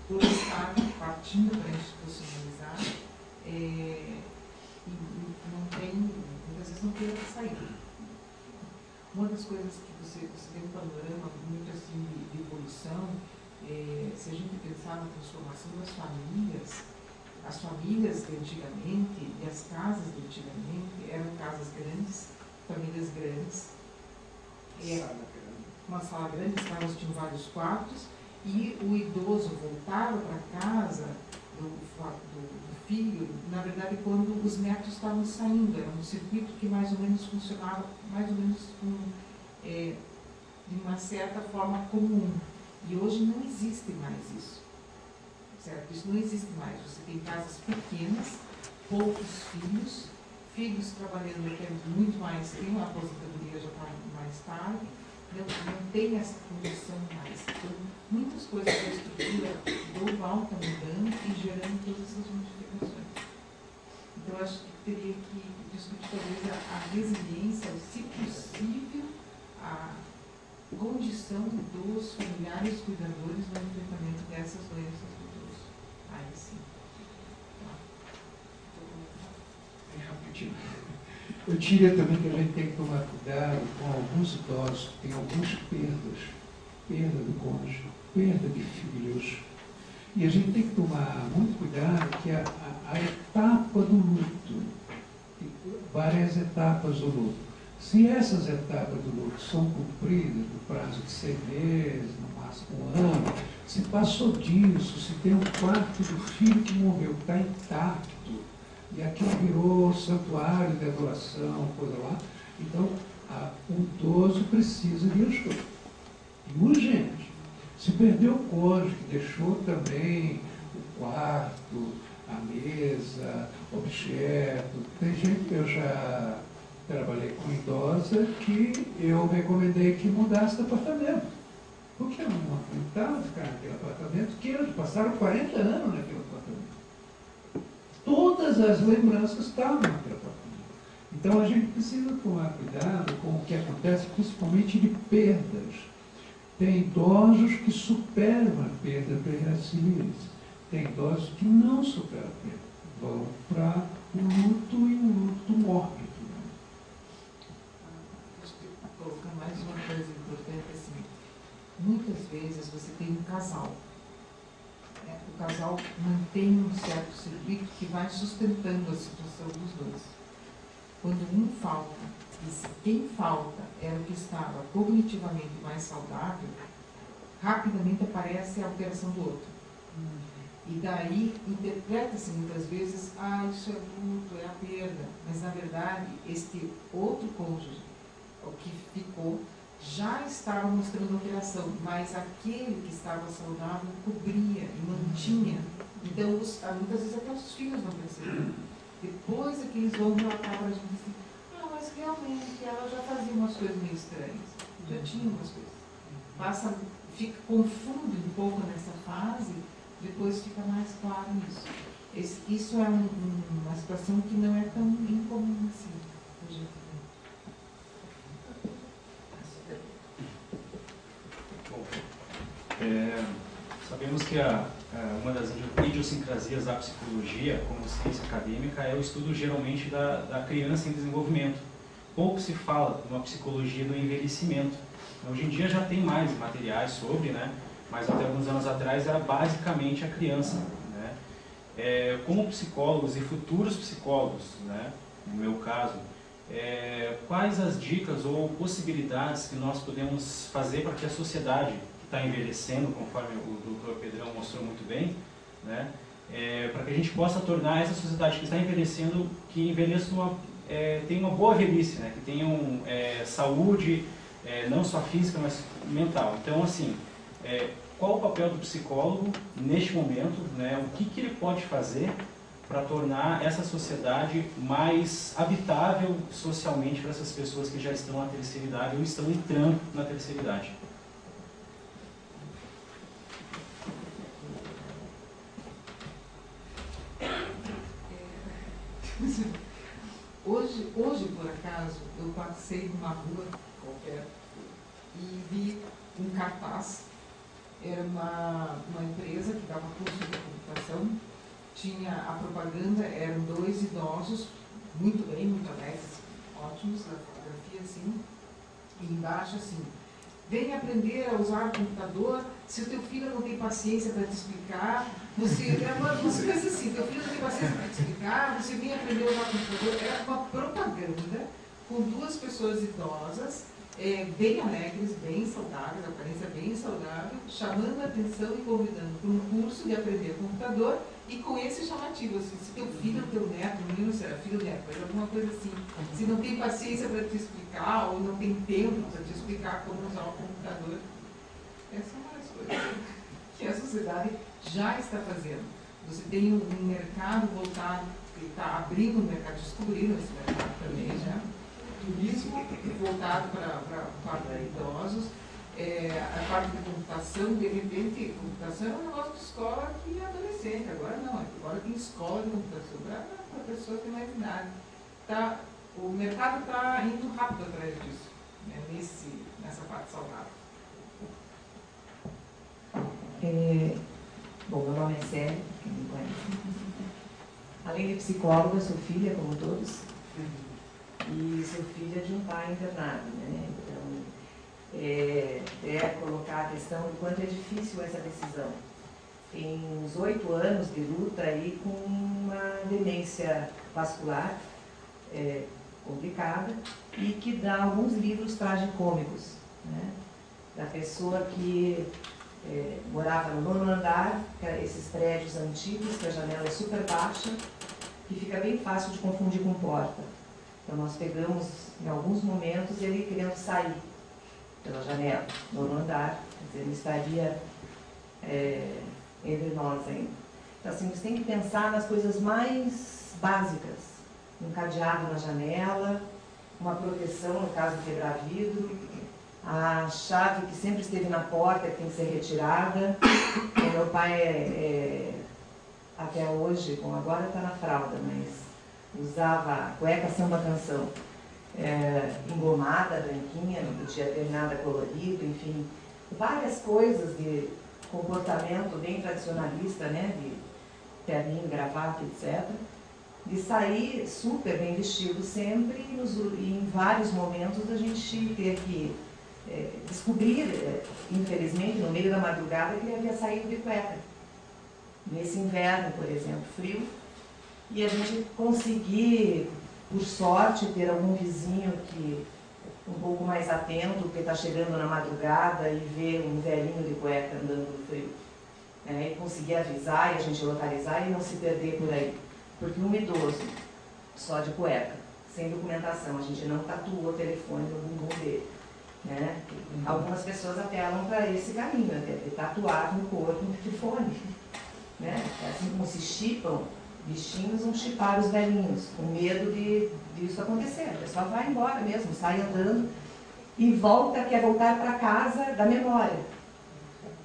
por estar partindo para institucionalizar e não tem, muitas vezes não tem outra saída. Uma das coisas que você tem um panorama muito assim de evolução, se a gente pensar na transformação das famílias, as famílias de antigamente e as casas de antigamente eram casas grandes, famílias grandes, uma sala grande, as casas tinham vários quartos, e o idoso voltava para casa do filho, na verdade, quando os netos estavam saindo. Era um circuito que mais ou menos funcionava, mais ou menos de uma certa forma comum. E hoje não existe mais isso. Certo? Isso não existe mais. Você tem casas pequenas, poucos filhos, filhos trabalhando até muito mais tempo, a aposentadoria já está mais tarde, não tem essa condição mais. Então, muitas coisas da estrutura global estão mudando e gerando todas essas modificações. Então, acho que teria que discutir talvez a resiliência, se possível, a condição dos familiares cuidadores no enfrentamento dessas doenças do idoso. Aí sim. Rapidinho. Eu diria também que a gente tem que tomar cuidado com alguns idosos que têm algumas perda do cônjuge, perda de filhos. E a gente tem que tomar muito cuidado que a etapa do luto, várias etapas do luto, se essas etapas do luto são cumpridas no prazo de 6 meses, no máximo 1 ano, se passou disso, se tem um quarto do filho que morreu, que está intacto, e aquilo virou santuário de adoração, coisa lá, então o idoso precisa de ajuda. E urgente. Se perdeu o cônjuge, que deixou também o quarto, a mesa, objeto. Tem gente que eu já trabalhei com idosa que eu recomendei que mudasse de apartamento. Porque eu não aguentava ficar naquele apartamento, que eles passaram 40 anos naquele apartamento. Todas as lembranças estavam naquele apartamento. Então a gente precisa tomar cuidado com o que acontece, principalmente de perdas. Tem idosos que superam a perda pela resiliência. Tem idosos que não superam a perda. Vão para o luto e o luto mórbido. Acho que colocar mais uma coisa importante assim. Muitas vezes você tem um casal. O casal mantém um certo circuito que vai sustentando a situação dos dois. Quando um falta, e quem falta era o que estava cognitivamente mais saudável, rapidamente aparece a alteração do outro. E daí interpreta-se muitas vezes, isso é luto, é a perda. Mas na verdade, este outro cônjuge, o que ficou, já estava mostrando alteração, mas aquele que estava saudável cobria e mantinha. Então, muitas vezes até os filhos não perceberam. Depois é que eles vão relatar para a gente assim, mas realmente ela já fazia umas coisas meio estranhas, já tinha umas coisas. Confunde um pouco nessa fase, depois fica mais claro isso. Isso é uma situação que não é tão incomum assim, a gente vê. Sabemos que uma das idiosincrasias da psicologia, como ciência acadêmica, é o estudo geralmente da criança em desenvolvimento. Pouco se fala de uma psicologia do envelhecimento. Hoje em dia já tem mais materiais sobre, né? Mas até alguns anos atrás era basicamente a criança. Né? Como psicólogos e futuros psicólogos, né? No meu caso, quais as dicas ou possibilidades que nós podemos fazer para que a sociedade está envelhecendo, conforme o Dr. Pedrão mostrou muito bem, né? Para que a gente possa tornar essa sociedade que está envelhecendo, que envelheça tenha uma boa velhice, né? Que tenham saúde, não só física, mas mental. Então, assim, qual o papel do psicólogo neste momento, né? O que ele pode fazer para tornar essa sociedade mais habitável socialmente para essas pessoas que já estão na terceira idade ou estão entrando na terceira idade? Hoje hoje por acaso, eu passei numa rua qualquer e vi um cartaz. Era uma empresa que dava curso de computação. Tinha a propaganda, eram 2 idosos, muito bem, muito alegres, ótimos, a fotografia assim. E embaixo assim: venha aprender a usar o computador. Se o teu filho não tem paciência para te explicar, você pensa assim, teu filho não tem paciência para te explicar, você vem aprender a usar o computador. Era uma propaganda com 2 pessoas idosas, bem alegres, bem saudáveis, aparência bem saudável, chamando a atenção e convidando para um curso de aprender computador, e com esse chamativo, assim, se teu filho, teu neto, menino, se era filho ou neto, mas alguma coisa assim, se não tem paciência para te explicar, ou não tem tempo para te explicar como usar o computador. Essa é uma das coisas que a sociedade já está fazendo. Você tem um mercado voltado, que está abrindo o mercado, descobrindo esse mercado também já, turismo voltado para idosos, a parte de computação, de repente, computação é um negócio de escola que é adolescente, agora não, agora tem escola de computação para pessoa que tem mais idade. O mercado está indo rápido atrás disso, né, nessa parte saudável. Bom, meu nome é Célia, quem me conhece. Além de psicóloga, sou filha, como todos, e sou filha de um pai internado, né? Então, colocar a questão do quanto é difícil essa decisão. Tem uns 8 anos de luta aí com uma demência vascular complicada e que dá alguns livros tragicômicos, né? Da pessoa que morava no 9º andar, esses prédios antigos, que a janela é super baixa, que fica bem fácil de confundir com porta. Então nós pegamos, em alguns momentos, ele querendo sair pela janela, no 9º andar, quer dizer, ele estaria entre nós ainda. Então assim, você tem que pensar nas coisas mais básicas, um cadeado na janela, uma proteção no caso de quebrar vidro, a chave que sempre esteve na porta que tem que ser retirada. Meu pai até hoje, bom, agora está na fralda, mas usava cueca samba canção, engomada, branquinha, não podia ter nada colorido, enfim, várias coisas de comportamento bem tradicionalista, né, de terninho, gravata, etc. De sair super bem vestido sempre, e em vários momentos a gente teve que descobrir, infelizmente, no meio da madrugada, que ele havia saído de cueca. Nesse inverno, por exemplo, frio, e a gente conseguir, por sorte, ter algum vizinho que um pouco mais atento, porque está chegando na madrugada e vê um velhinho de cueca andando no frio. E conseguir avisar e a gente localizar e não se perder por aí. Porque um idoso, só de cueca, sem documentação, a gente não tatuou o telefone no bumbum dele. Né? Algumas pessoas apelam para esse caminho, de tatuar no corpo um telefone. Né? Assim como se chipam bichinhos, vão chipar os velhinhos, com medo disso acontecer. A pessoa vai embora mesmo, sai andando e quer voltar para casa da memória.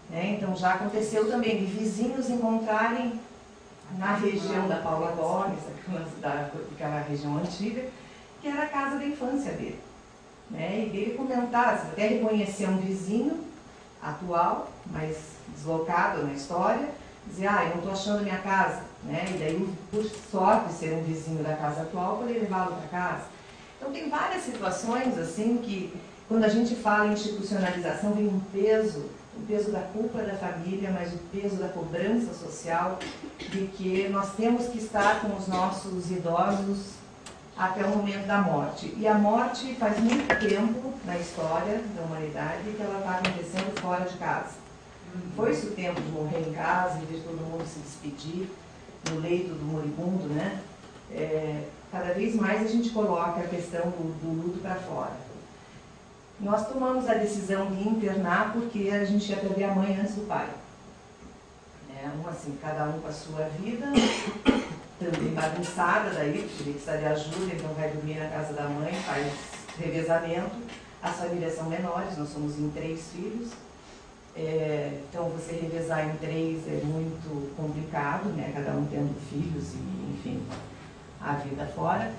Né? Então já aconteceu também de vizinhos encontrarem na região da Paula Gomes, aquela região antiga, que era a casa da infância dele. Né? E dele comentar, até reconhecer um vizinho atual, mas deslocado na história, dizer, eu não estou achando minha casa. Né? E daí, por sorte, ser um vizinho da casa atual, poder levá-lo para casa. Então tem várias situações assim que, quando a gente fala em institucionalização, vem o peso da culpa da família, mas o peso da cobrança social, de que nós temos que estar com os nossos idosos até o momento da morte. E a morte faz muito tempo na história da humanidade que ela está acontecendo fora de casa. Foi-se o tempo de morrer em casa e de todo mundo se despedir no leito do moribundo, né? Cada vez mais a gente coloca a questão do luto para fora. Nós tomamos a decisão de internar porque a gente ia perder a mãe antes do pai. Assim, cada um com a sua vida, também bagunçada, daí precisa de ajuda, então vai dormir na casa da mãe, faz revezamento. As famílias são menores, nós somos em 3 filhos. Então você revezar em 3 é muito complicado, né? Cada um tendo filhos e, enfim, a vida fora.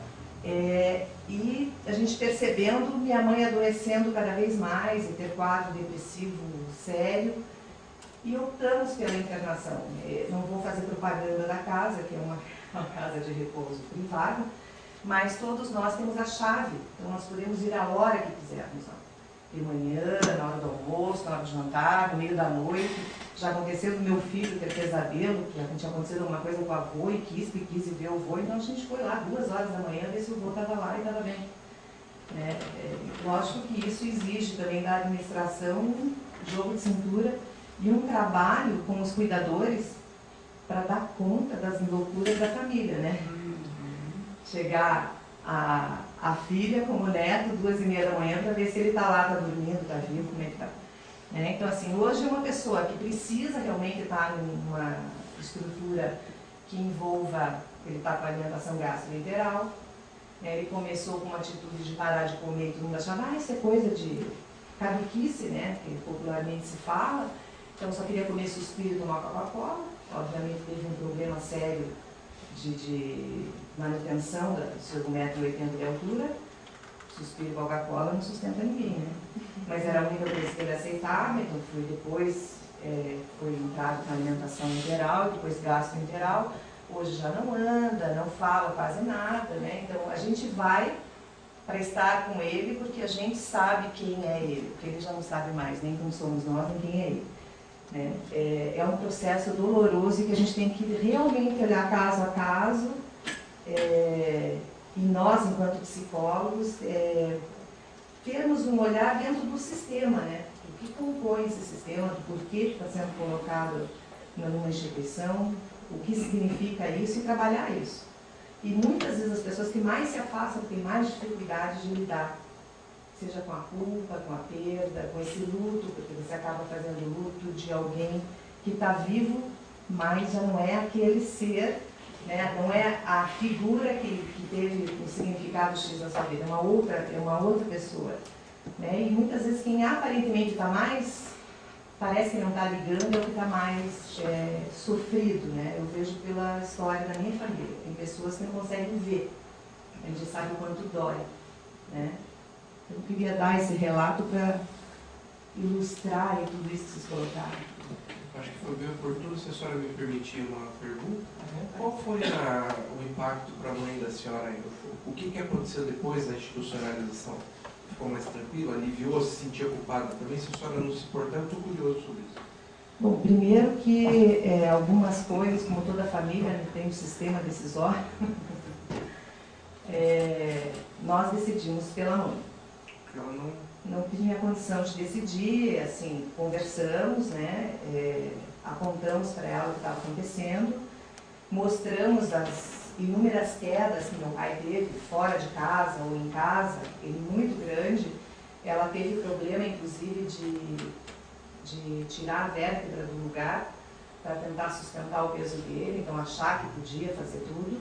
E a gente percebendo minha mãe adoecendo cada vez mais, e ter quadro depressivo sério, e optamos pela internação. Não vou fazer propaganda da casa, que é uma casa de repouso privada, mas todos nós temos a chave, então nós podemos ir a hora que quisermos. De manhã, na hora do almoço, na hora do jantar, no meio da noite. Já aconteceu do meu filho ter pesadelo, que tinha acontecido alguma coisa com o avô e quis ir ver o avô, então a gente foi lá 2 horas da manhã ver se o avô estava lá e estava bem. Lógico que isso exige também da administração um jogo de cintura e um trabalho com os cuidadores para dar conta das loucuras da família, né? Chegar a filha como neto, 2h30 da manhã, para ver se ele está lá, está dormindo, está vivo, como é que está. Então, assim, hoje uma pessoa que precisa realmente estar numa estrutura que envolva, ele está com alimentação gastroenteral, ele começou com uma atitude de parar de comer, e todo mundo achava, isso é coisa de caduquice, né, que popularmente se fala, então só queria comer suspiro e tomar Coca-Cola, obviamente teve um problema sério de manutenção do seu 1,80 m de altura, suspiro e Coca-Cola não sustenta ninguém, né? Mas era a única coisa que ele aceitava, então foi entrado com alimentação integral, depois gastroenteral, hoje já não anda, não fala quase nada, né? Então a gente vai para estar com ele porque a gente sabe quem é ele, porque ele já não sabe mais nem quem somos nós, nem quem é ele. É um processo doloroso e que a gente tem que realmente olhar caso a caso, e nós, enquanto psicólogos, termos um olhar dentro do sistema, né? O que compõe esse sistema, do porquê está sendo colocado numa instituição, o que significa isso e trabalhar isso. E muitas vezes as pessoas que mais se afastam têm mais dificuldade de lidar, seja com a culpa, com a perda, com esse luto, porque você acaba fazendo luto de alguém que está vivo, mas já não é aquele ser, né? Não é a figura que teve um significado X na sua vida, é uma outra pessoa. Né? E muitas vezes quem aparentemente está mais, parece que não está ligando, é o que está mais sofrido. Né? Eu vejo pela história da minha família, tem pessoas que não conseguem ver, a gente sabe o quanto dói. Né? Eu queria dar esse relato para ilustrar tudo isso que vocês colocaram. Acho que foi bem oportuno, se a senhora me permitir uma pergunta. Qual foi o impacto para a mãe da senhora? O que aconteceu depois da institucionalização? Ficou mais tranquilo? Aliviou? Se sentia culpada também? Se a senhora não se importar, eu estou curioso sobre isso. Bom, primeiro que algumas coisas, como toda família, tem um sistema decisório, nós decidimos pela mãe. Porque ela não tinha condição de decidir, assim, conversamos, né, apontamos para ela o que estava acontecendo, mostramos as inúmeras quedas que meu pai teve, fora de casa ou em casa, ele muito grande. Ela teve problema, inclusive, de tirar a vértebra do lugar para tentar sustentar o peso dele, então achar que podia fazer tudo.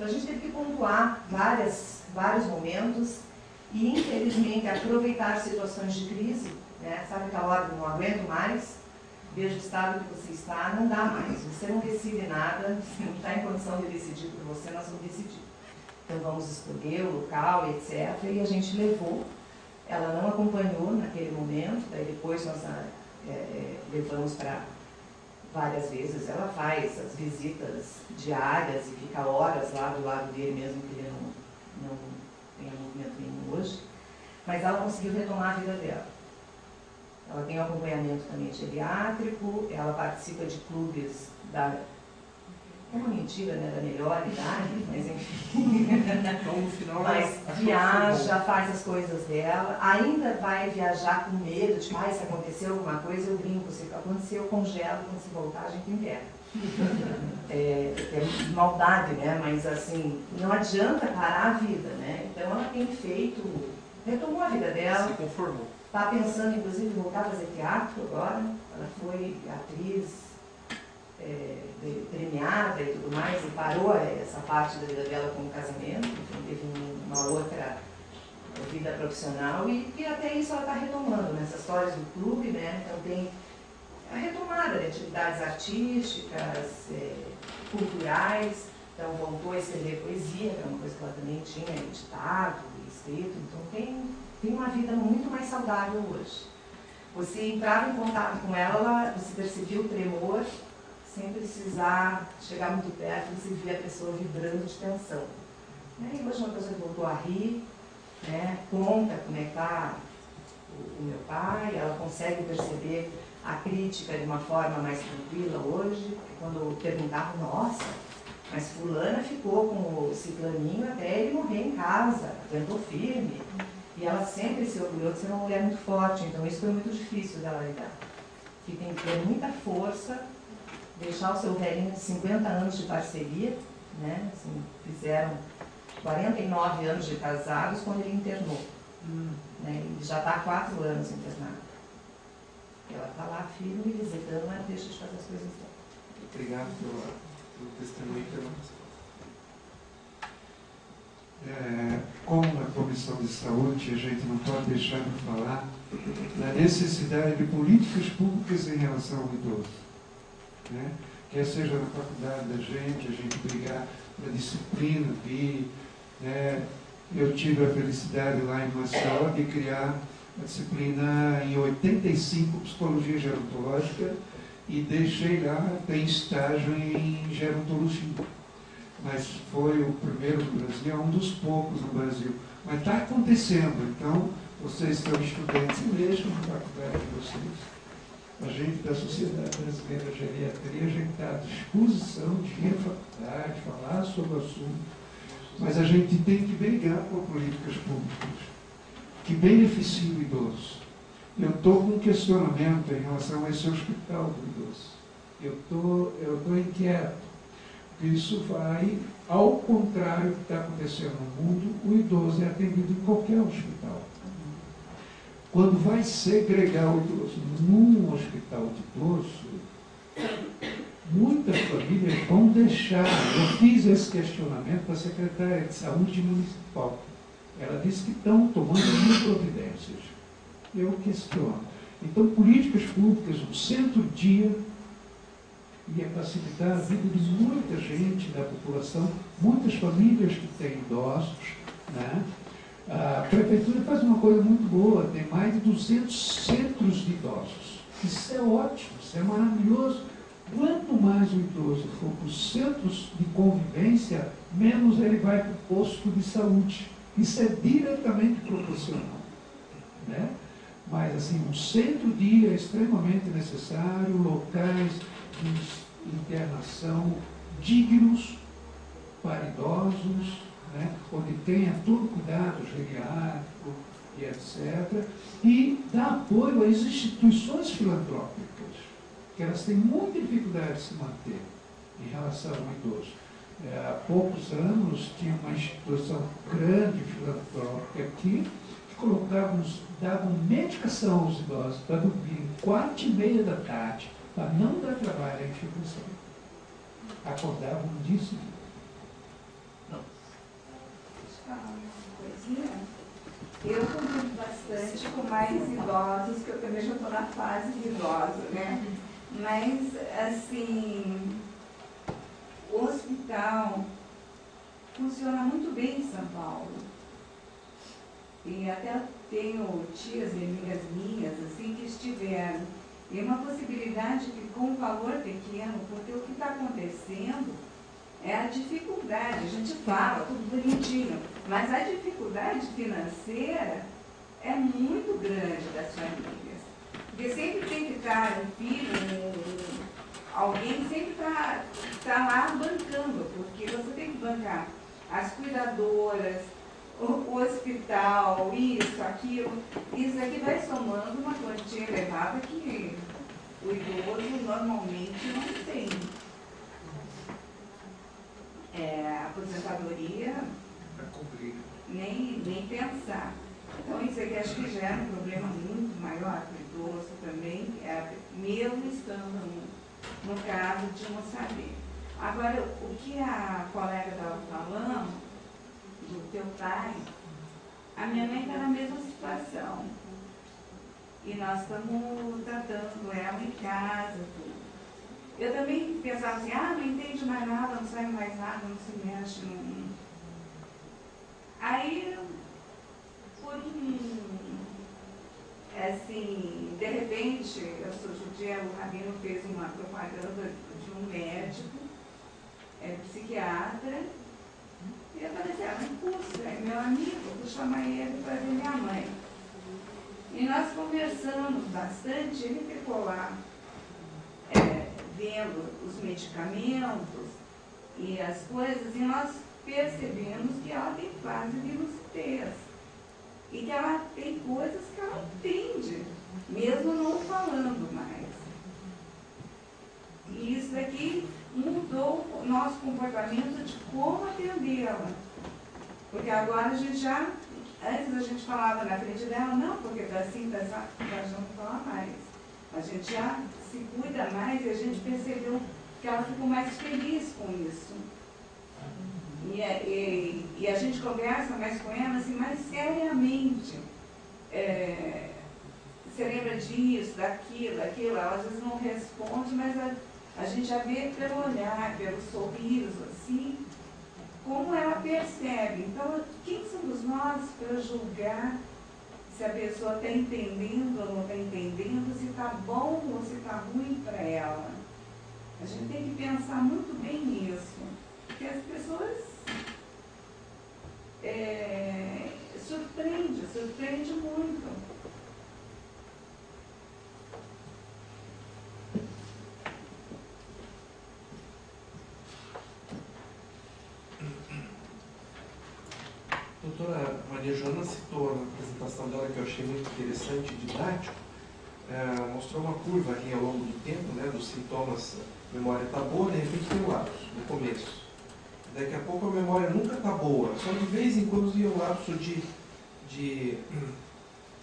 A gente teve que pontuar vários momentos e, infelizmente, aproveitar situações de crise, né? Sabe aquela hora que não aguento mais, veja o estado que você está, não dá mais, você não decide nada, você não está em condição de decidir por você, nós vamos decidir. Então vamos escolher o local, etc. E a gente levou, ela não acompanhou naquele momento, daí depois nós levamos para várias vezes, ela faz as visitas diárias e fica horas lá do lado dele mesmo, que ele não tem movimento nenhum hoje, mas ela conseguiu retomar a vida dela. Ela tem um acompanhamento também geriátrico, ela participa de clubes é uma mentira, né, da melhor idade, mas enfim. Então, no final, mas viaja, faz as coisas dela, ainda vai viajar com medo de, se acontecer alguma coisa, eu brinco, se acontecer eu congelo, quando se voltar a gente enterra. É maldade, né? Mas assim, não adianta parar a vida, né? Então ela tem retomou a vida dela. Se conformou. Está pensando, inclusive, em voltar a fazer teatro agora. Ela foi atriz premiada e tudo mais, e parou essa parte da vida dela com o casamento, então teve uma outra vida profissional, e até isso ela está retomando nessas histórias do clube, né? Então tem a retomada de atividades artísticas, culturais, Então voltou a escrever poesia, que era uma coisa que ela também tinha editado e escrito. Então tem uma vida muito mais saudável hoje. Você entrava em contato com ela, você percebia o tremor, sem precisar chegar muito perto, você via a pessoa vibrando de tensão. E hoje uma pessoa que voltou a rir, né, conta como é que está o meu pai, ela consegue perceber a crítica de uma forma mais tranquila hoje, porque quando perguntavam, nossa, mas fulana ficou com o ciclaninho até ele morrer em casa, aguentou firme. E ela sempre se orgulhou de ser uma mulher muito forte, então isso foi muito difícil dela lidar. Que tem que ter muita força, deixar o seu velhinho de 50 anos de parceria, né? Assim, fizeram 49 anos de casados quando ele internou. Né? Ele já está há 4 anos internado. Ela está lá firme, visitando, mas deixa de fazer as coisas dela. Obrigado pelo testemunho e pela resposta. Como na Comissão de Saúde, a gente não pode deixar de falar da necessidade de políticas públicas em relação ao idoso. Né? Quer seja na faculdade da gente, a gente brigar pela disciplina, né? Eu tive a felicidade lá em Maceió de criar a disciplina em 85, Psicologia Gerontológica, e deixei lá, tem estágio em gerontologia. Mas foi o primeiro no Brasil, é um dos poucos no Brasil. Mas está acontecendo, então, vocês são estudantes mesmo na faculdade de vocês. A gente da Sociedade Brasileira de Geriatria, a gente está à disposição de ir à faculdade, falar sobre o assunto, mas a gente tem que brigar por políticas públicas que beneficiem o idoso. Eu estou com um questionamento em relação a esse hospital do idoso. Eu estou inquieto. Isso vai, ao contrário do que está acontecendo no mundo, o idoso é atendido em qualquer hospital. Quando vai segregar o idoso num hospital de idoso, muitas famílias vão deixar. Eu fiz esse questionamento para a secretária de Saúde Municipal. Ela disse que estão tomando providências. Eu questiono. Então, políticas públicas, um centro-dia, ia facilitar a vida de muita gente da população, muitas famílias que têm idosos. Né? A prefeitura faz uma coisa muito boa, tem mais de 200 centros de idosos. Isso é ótimo, isso é maravilhoso. Quanto mais o idoso for para os centros de convivência, menos ele vai para o posto de saúde. Isso é diretamente proporcional. Né? Mas, assim, um centro-dia é extremamente necessário, locais de internação dignos para idosos, né? Onde tenha todo cuidado geriátrico e etc. E dar apoio às instituições filantrópicas, que elas têm muita dificuldade de se manter em relação ao idoso. Há poucos anos tinha uma instituição grande filantrópica aqui, que davam medicação aos idosos para dormir 4h30 da tarde, para não dar trabalho à instituição. Acordavam disso. Não. Deixa eu falar uma coisinha. Eu convivo bastante com mais idosos, que eu também já estou na fase de idosa, né? Mas, assim, o hospital funciona muito bem em São Paulo. E até tenho tias e amigas minhas, assim, que estiveram. E é uma possibilidade que, com um valor pequeno, porque o que está acontecendo é a dificuldade. A gente fala tudo bonitinho, mas a dificuldade financeira é muito grande das famílias. Porque sempre tem que estar um filho, alguém sempre está lá bancando, porque você tem que bancar as cuidadoras, o hospital, isso, aquilo. Isso aqui vai somando uma quantia elevada que o idoso normalmente não tem. Aposentadoria, nem pensar. Então isso aqui acho que gera um problema muito maior para o idoso também, mesmo estando no caso de não saber. Agora, o que a colega estava falando, do teu pai, a minha mãe está na mesma situação. E nós estamos tratando ela em casa, tudo. eu também pensava assim, não entende mais nada, não sabe mais nada, não se mexe. Não... Aí, por assim, de repente, eu sou judia, o Rabino fez uma propaganda de um médico, psiquiatra, e eu falei assim, não custa, é meu amigo, vou chamar ele para ver minha mãe. E nós conversamos bastante, ele ficou lá vendo os medicamentos e as coisas, e nós percebemos que ela tem fase de lucidez. E que ela tem coisas que ela entende, mesmo não falando mais. E isso daqui mudou o nosso comportamento de como atendê-la. Porque agora a gente já, antes a gente falava na frente dela, não, porque assim, já não fala mais. A gente já se cuida mais e a gente percebeu que ela ficou mais feliz com isso. E a gente conversa mais com ela, assim, mais seriamente. Você lembra disso, daquilo, ela às vezes não responde, mas a gente já vê pelo olhar, pelo sorriso, assim, como ela percebe. Então, quem somos nós para julgar se a pessoa está entendendo ou não está entendendo, se está bom ou se está ruim para ela? A gente tem que pensar muito bem nisso, porque as pessoas surpreende muito. A doutora Maria Joana citou na apresentação dela, que eu achei muito interessante e didático, mostrou uma curva ali ao longo do tempo, né, dos sintomas. A memória está boa, de repente tem um lapso no começo. Daqui a pouco a memória nunca está boa, só de vez em quando tem um lapso de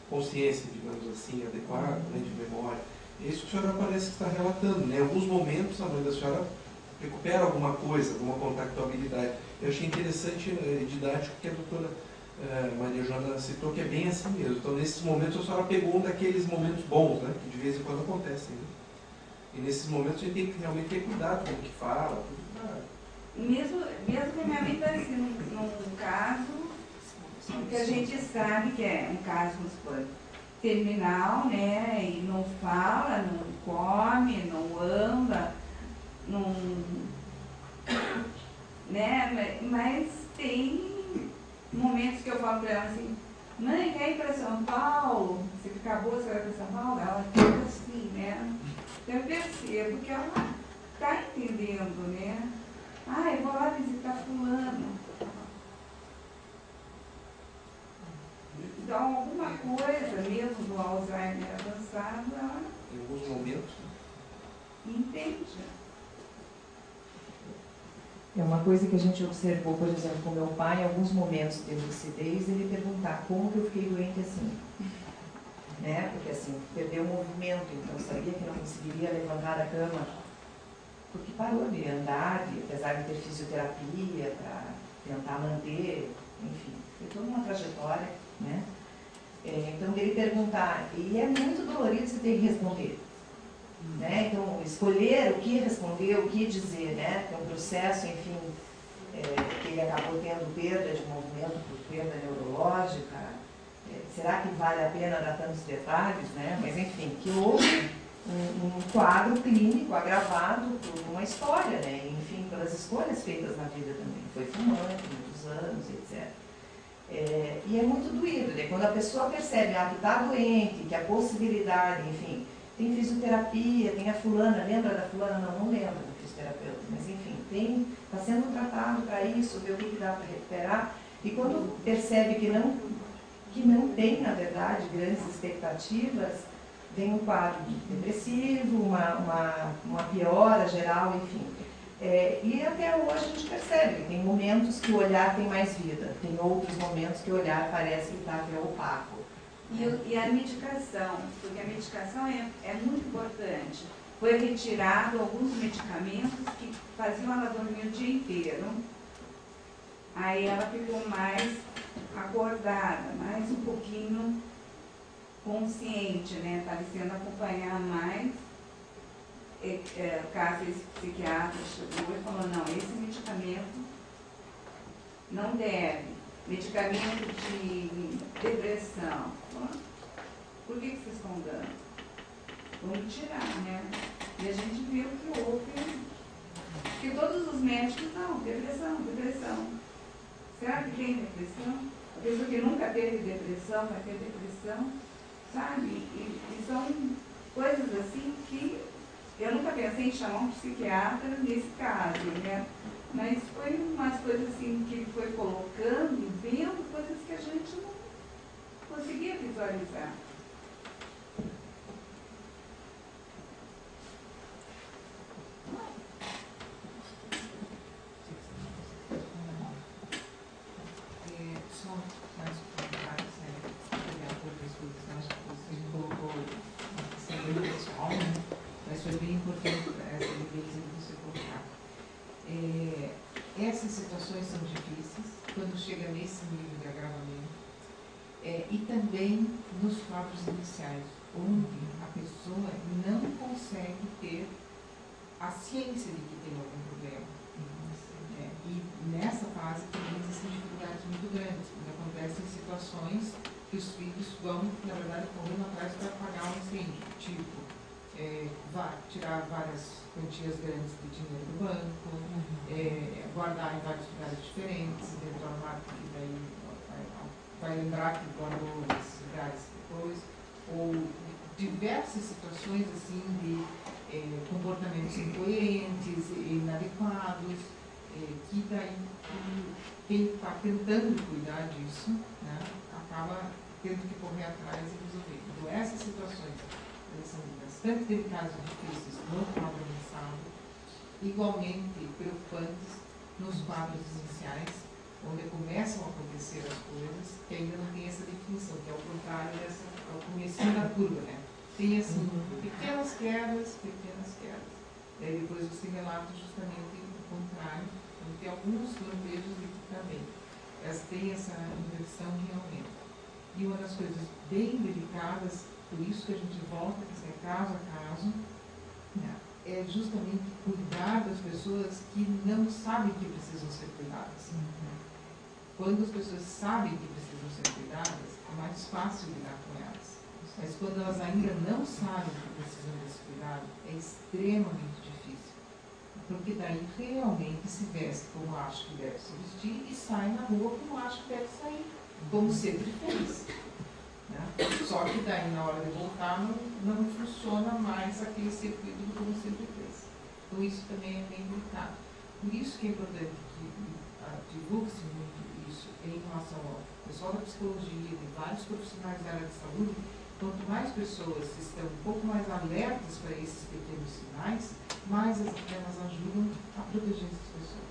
consciência, digamos assim, adequado, né, de memória. É isso que a senhora parece que está relatando, né? Em alguns momentos a mãe da senhora recupera alguma coisa, alguma contactabilidade. Eu achei interessante e didático que a doutora Maria Joana citou, que é bem assim mesmo. Então, nesses momentos, a senhora pegou um daqueles momentos bons, né, que de vez em quando acontecem. Né? E nesses momentos a gente tem que realmente ter cuidado com o que fala. Mesmo que a minha mãe está assim, num caso que a gente sabe que é um caso, vamos supor, terminal, né, e não fala, não come, não anda, não, né, mas tem momentos que eu falo para ela assim, mãe, quer ir para São Paulo? Se ficar boa, você vai para São Paulo? Ela fica assim, né? Então eu percebo que ela está entendendo, né? Eu vou lá visitar fulano. Então, alguma coisa, mesmo do Alzheimer avançado, ela em alguns momentos entende. É uma coisa que a gente observou, por exemplo, com meu pai, em alguns momentos de lucidez, ele perguntar como que eu fiquei doente assim. Né? Porque assim, perdeu o movimento, então sabia que não conseguiria levantar da cama, porque parou de andar, apesar de ter fisioterapia para tentar manter, enfim, foi toda uma trajetória, né? Então ele perguntar, e é muito dolorido você ter que responder. Né? Então, escolher o que responder, o que dizer, né? É um processo, enfim, que ele acabou tendo perda de movimento por perda neurológica. Será que vale a pena dar tantos detalhes, né? Mas, enfim, que houve um quadro clínico agravado por uma história, né? Enfim, pelas escolhas feitas na vida também. Foi fumante, muitos anos, etc. E é muito doído, né? Quando a pessoa percebe que está doente, que a possibilidade, enfim, tem fisioterapia, tem a fulana, lembra da fulana? Não lembro do fisioterapeuta, mas enfim, está sendo tratado para isso, ver o que dá para recuperar. E quando percebe que não tem, na verdade, grandes expectativas, vem um quadro depressivo, uma piora geral, enfim. E até hoje a gente percebe que tem momentos que o olhar tem mais vida, tem outros momentos que o olhar parece que está até opaco. E a medicação, porque a medicação é muito importante. Foi retirado alguns medicamentos que faziam ela dormir o dia inteiro. Aí ela ficou mais acordada, mais um pouquinho consciente, né? Parecendo acompanhar mais caso esse psiquiatra chegou e falou, não, esse medicamento não deve, medicamento de depressão. Por que vocês estão dando? Vamos tirar, né? E a gente viu que houve, que todos os médicos, não, depressão. Será que tem depressão? A pessoa que nunca teve depressão vai ter depressão, sabe? E são coisas assim que eu nunca pensei em chamar um psiquiatra nesse caso, né? Mas foi umas coisas assim que ele foi colocando, vendo coisas que a gente não conseguia visualizar. Só mais comentários, pegar outras coisas, acho que você colocou isso é bem pessoal, né? Mas foi bem importante para essa evidência que você colocar. Essas situações são difíceis quando chega nesse nível de agravamento, e também nos quadros iniciais, onde a pessoa não consegue ter a ciência de que tem algum problema. E nessa fase também existem dificuldades muito grandes, porque acontecem situações que os filhos vão, na verdade, correndo atrás para pagar um incêndio, tipo, tirar várias quantias grandes de dinheiro do banco, guardar em vários lugares diferentes, dentro do armário, que daí vai lembrar que guardou nesses lugares depois, ou diversas situações assim de comportamentos incoerentes, inadequados, que daí quem está tentando cuidar disso, né, acaba tendo que correr atrás e resolver. Então essas situações são bastante delicadas e difíceis no quadro avançado, igualmente preocupantes nos quadros iniciais, onde começam a acontecer as coisas, que ainda não tem essa definição, que é o contrário é o comecinho da curva, né? Tem assim, pequenas quedas, daí depois você relata justamente o contrário, onde tem alguns lampejos de que está bem. Tem essa inversão realmente. E uma das coisas bem delicadas, por isso que a gente volta, que é caso a caso, né, é justamente cuidar das pessoas que não sabem que precisam ser cuidadas. Quando as pessoas sabem que precisam ser cuidadas, é mais fácil lidar com elas. Mas quando elas ainda não sabem que precisam desse cuidado, é extremamente difícil. Porque daí realmente se veste como acha que deve se vestir e sai na rua como acha que deve sair, como sempre fez. Né? Só que daí na hora de voltar não funciona mais aquele circuito como sempre fez. Então isso também é bem delicado. Por isso que é importante que divulgue-se muito isso em relação ao pessoal da psicologia, de vários profissionais da área de saúde. Quanto mais pessoas estão um pouco mais alertas para esses pequenos sinais, mais elas ajudam a proteger essas pessoas.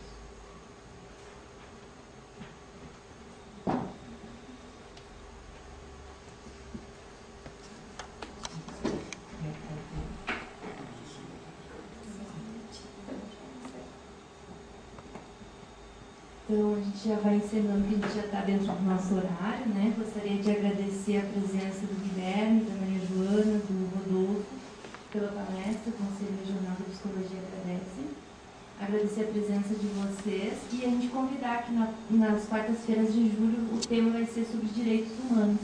Então, a gente já vai encerrando, que a gente já está dentro do nosso horário, né? Gostaria de agradecer a presença do Guilherme, da Maria Joana, do Rodolfo, pela palestra. O Conselho Regional de Psicologia agradece. Agradecer a presença de vocês e a gente convidar que nas quartas-feiras de julho o tema vai ser sobre direitos humanos.